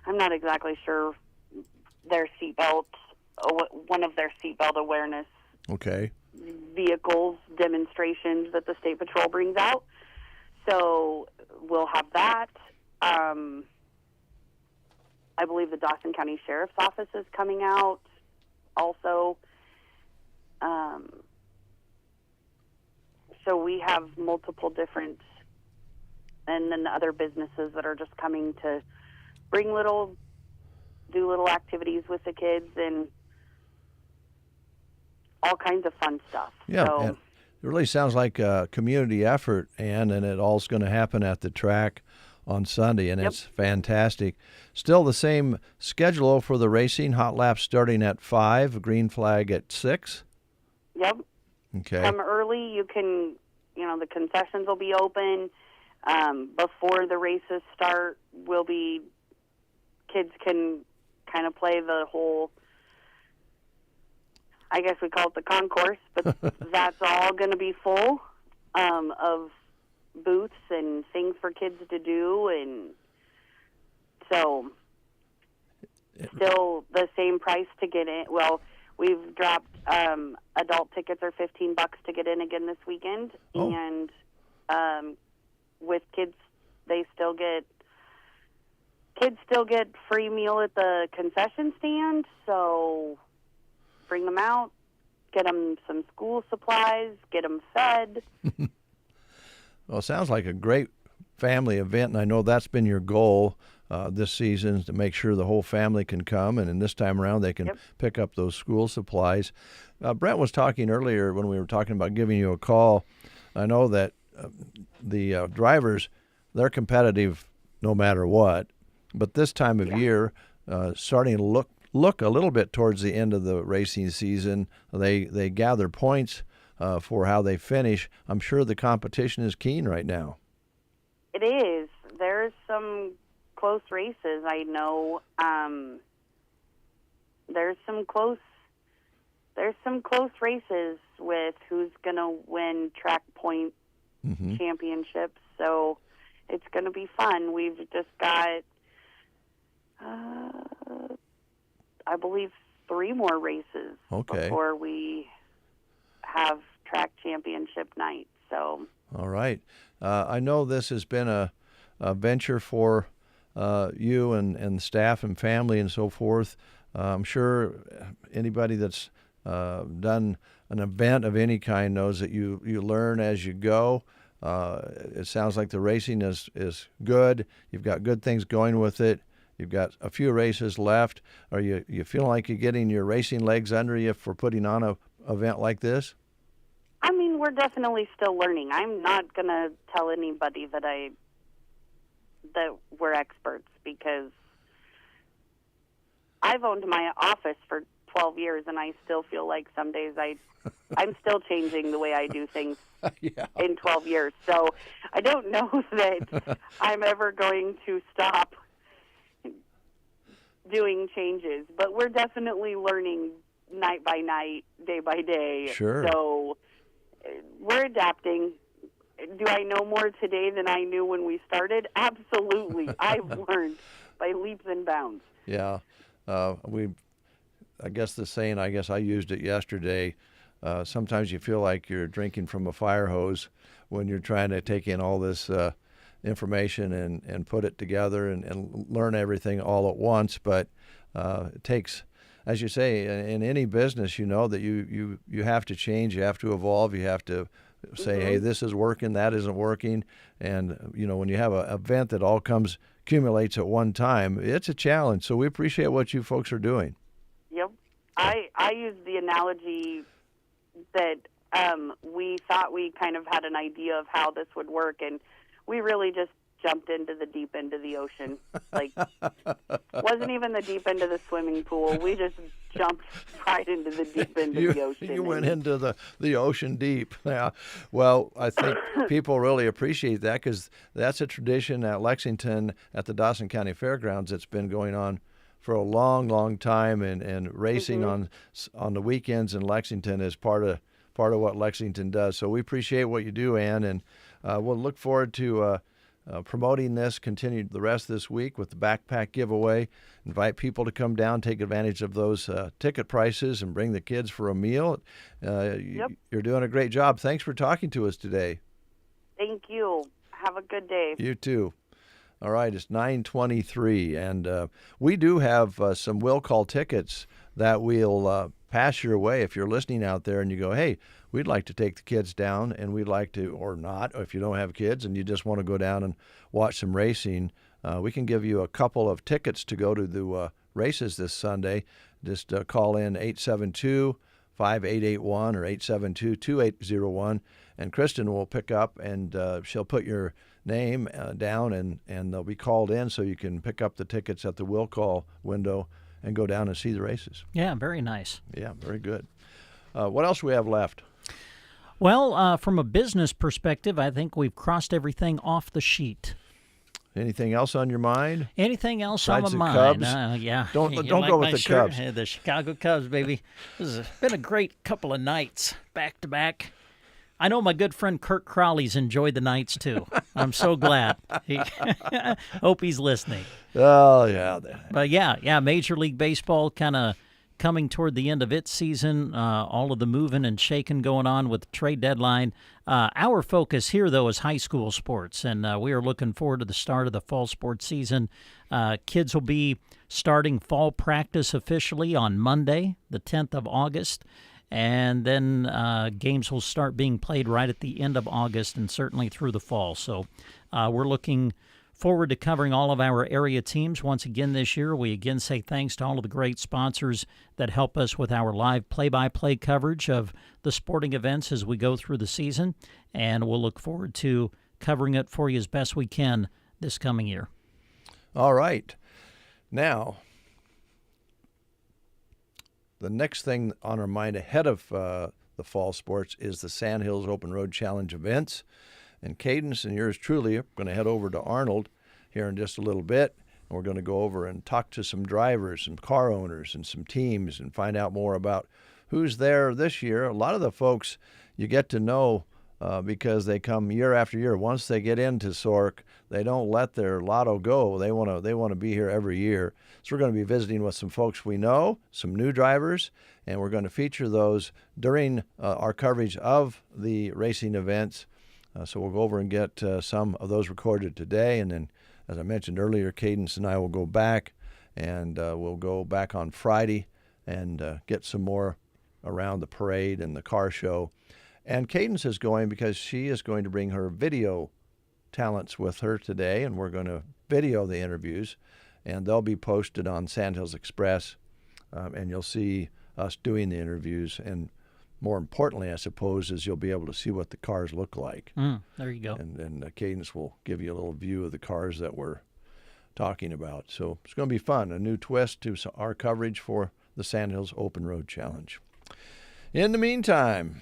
I'm not exactly sure, one of their seatbelt awareness vehicles demonstrations that the State Patrol brings out. So we'll have that. I believe the Dawson County Sheriff's Office is coming out also. So we have multiple different, and then other businesses that are just coming to do little activities with the kids and all kinds of fun stuff. Yeah, so, and it really sounds like a community effort, Ann, and it all's going to happen at the track on Sunday, and it's fantastic. Still the same schedule for the racing, hot laps starting at 5, green flag at 6? Yep. Okay. Come early. You can, the concessions will be open. Before the races start, kids can kind of play the whole I guess we call it the concourse, but that's all going to be full of booths and things for kids to do, and so still the same price to get in. Well, we've dropped adult tickets are $15 to get in again this weekend, and with kids, they still get free meal at the concession stand. So bring them out, get them some school supplies, get them fed. Well, it sounds like a great family event, and I know that's been your goal this season, to make sure the whole family can come, and this time around they can pick up those school supplies. Brent was talking earlier when we were talking about giving you a call. I know that the drivers, they're competitive no matter what, but this time of year, starting to look a little bit towards the end of the racing season, they gather points for how they finish. I'm sure the competition is keen right now. It is. There's some close races. I know there's some close races with who's going to win track point championships. So it's going to be fun. We've just got, I believe, 3 more races before we have track championship night. So. All right. I know this has been a venture for you and staff and family and so forth. I'm sure anybody that's done an event of any kind knows that you learn as you go. It sounds like the racing is good. You've got good things going with it. You've got a few races left. Are you feeling like you're getting your racing legs under you for putting on a event like this? I mean, we're definitely still learning. I'm not going to tell anybody that we're experts, because I've owned my office for 12 years, and I still feel like some days I'm still changing the way I do things in 12 years. So I don't know that I'm ever going to stop doing changes, but we're definitely learning night by night, day by day. Sure. So we're adapting. Do I know more today than I knew when we started? Absolutely. I've learned by leaps and bounds. Yeah. I guess the saying, I guess I used it yesterday, sometimes you feel like you're drinking from a fire hose when you're trying to take in all this information and put it together and learn everything all at once. But it takes, as you say, in any business, you know that you have to change, you have to evolve, you have to say, hey, this is working, that isn't working. And, you know, when you have an event that all accumulates at one time, it's a challenge. So we appreciate what you folks are doing. Yep. I use the analogy that we thought we kind of had an idea of how this would work, and we really just jumped into the deep end of the ocean. Like, wasn't even the deep end of the swimming pool. We just jumped right into the deep end of the ocean. You went into the ocean deep. Yeah. Well, I think people really appreciate that, because that's a tradition at Lexington at the Dawson County Fairgrounds that's been going on for a long, long time, and racing on the weekends in Lexington is part of what Lexington does. So we appreciate what you do, Ann, and we'll look forward to promoting this, continue the rest of this week with the backpack giveaway. Invite people to come down, take advantage of those ticket prices, and bring the kids for a meal. You're doing a great job. Thanks for talking to us today. Thank you. Have a good day. You too. All right, it's 9:23, and we do have some will call tickets that we'll pass your way if you're listening out there and you go, hey, we'd like to take the kids down, and we'd like to, or not, if you don't have kids and you just want to go down and watch some racing, we can give you a couple of tickets to go to the races this Sunday. Just call in 872-5881 or 872-2801, and Kristen will pick up, and she'll put your name down, and they'll be called in so you can pick up the tickets at the will call window and go down and see the races. Yeah, very nice. Yeah, very good. What else do we have left? Well, from a business perspective, I think we've crossed everything off the sheet. Anything else on your mind? Anything else Besides on my the mind? Cubs? Yeah. Don't You go like with my the shirt? Cubs. Yeah, the Chicago Cubs, baby. This has been a great couple of nights back to back. I know my good friend Kurt Crowley's enjoyed the nights too. I'm so glad. Hope he's listening. Oh, yeah. But yeah, Major League Baseball kind of coming toward the end of its season. All of the moving and shaking going on with the trade deadline. Our focus here, though, is high school sports, and we are looking forward to the start of the fall sports season. Kids will be starting fall practice officially on Monday, the 10th of August. And then games will start being played right at the end of August and certainly through the fall. So we're looking forward to covering all of our area teams once again this year. We again say thanks to all of the great sponsors that help us with our live play-by-play coverage of the sporting events as we go through the season. And we'll look forward to covering it for you as best we can this coming year. All right. Now, the next thing on our mind ahead of the fall sports is the Sandhills Open Road Challenge events. And Cadence and yours truly are going to head over to Arnold here in just a little bit. And we're going to go over and talk to some drivers, some car owners, and some teams and find out more about who's there this year. A lot of the folks you get to know because they come year after year. Once they get into Sork, they don't let their lotto go. They want to be here every year. So we're going to be visiting with some folks we know, some new drivers, and we're going to feature those during our coverage of the racing events. So we'll go over and get some of those recorded today, and then, as I mentioned earlier, Cadence and I will go back, and we'll go back on Friday and get some more around the parade and the car show. And Cadence is going because she is going to bring her video talents with her today, and we're going to video the interviews, and they'll be posted on Sandhills Express, and you'll see us doing the interviews. And more importantly, I suppose, is you'll be able to see what the cars look like. There you go. And Cadence will give you a little view of the cars that we're talking about. So it's going to be fun, a new twist to our coverage for the Sandhills Open Road Challenge. In the meantime,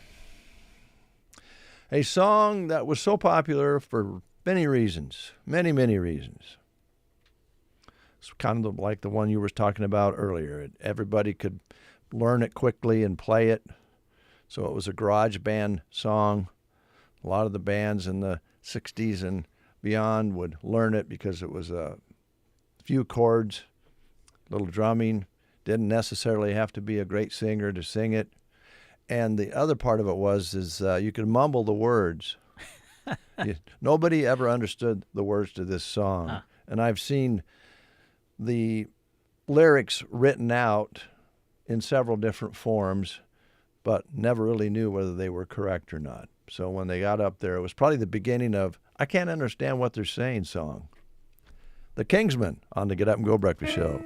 a song that was so popular for many reasons, many reasons. It's kind of like the one you were talking about earlier. Everybody could learn it quickly and play it. So it was a garage band song. A lot of the bands in the 60s and beyond would learn it because it was a few chords, little drumming. Didn't necessarily have to be a great singer to sing it. And the other part of it is you could mumble the words. Nobody ever understood the words to this song. And I've seen the lyrics written out in several different forms, but never really knew whether they were correct or not. So when they got up there, it was probably the beginning of I Can't Understand What They're Saying song. The Kingsmen on the Get Up and Go Breakfast Show.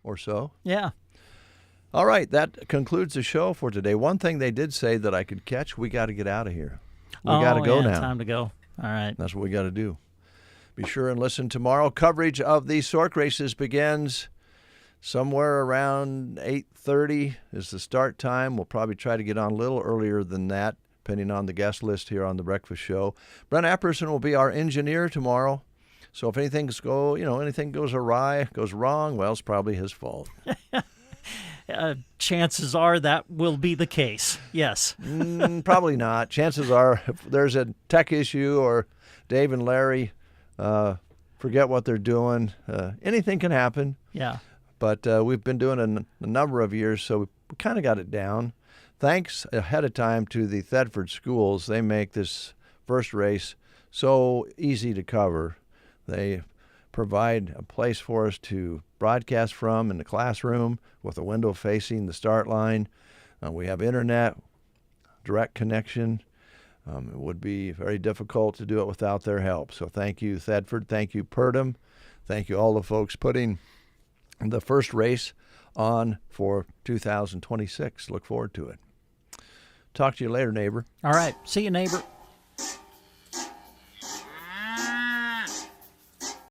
or so. Yeah. All right, that concludes the show for today. One thing they did say that I could catch, we got to get out of here. We got to go now. Time to go. All right. That's what we got to do. Be sure and listen tomorrow. Coverage of the Sork races begins somewhere around 8:30 is the start time. We'll probably try to get on a little earlier than that, depending on the guest list here on The Breakfast Show. Brent Apperson will be our engineer tomorrow. So if anything goes awry, goes wrong, well, it's probably his fault. Chances are that will be the case. Yes. Probably not. Chances are, if there's a tech issue or Dave and Larry forget what they're doing, anything can happen. Yeah. But we've been doing it a number of years, so we kind of got it down. Thanks ahead of time to the Thedford schools. They make this first race so easy to cover. They provide a place for us to broadcast from in the classroom with a window facing the start line. We have internet, direct connection. It would be very difficult to do it without their help. So thank you, Thedford. Thank you, Purdom. Thank you, all the folks putting the first race on for 2026. Look forward to it. Talk to you later, neighbor. All right. See you, neighbor.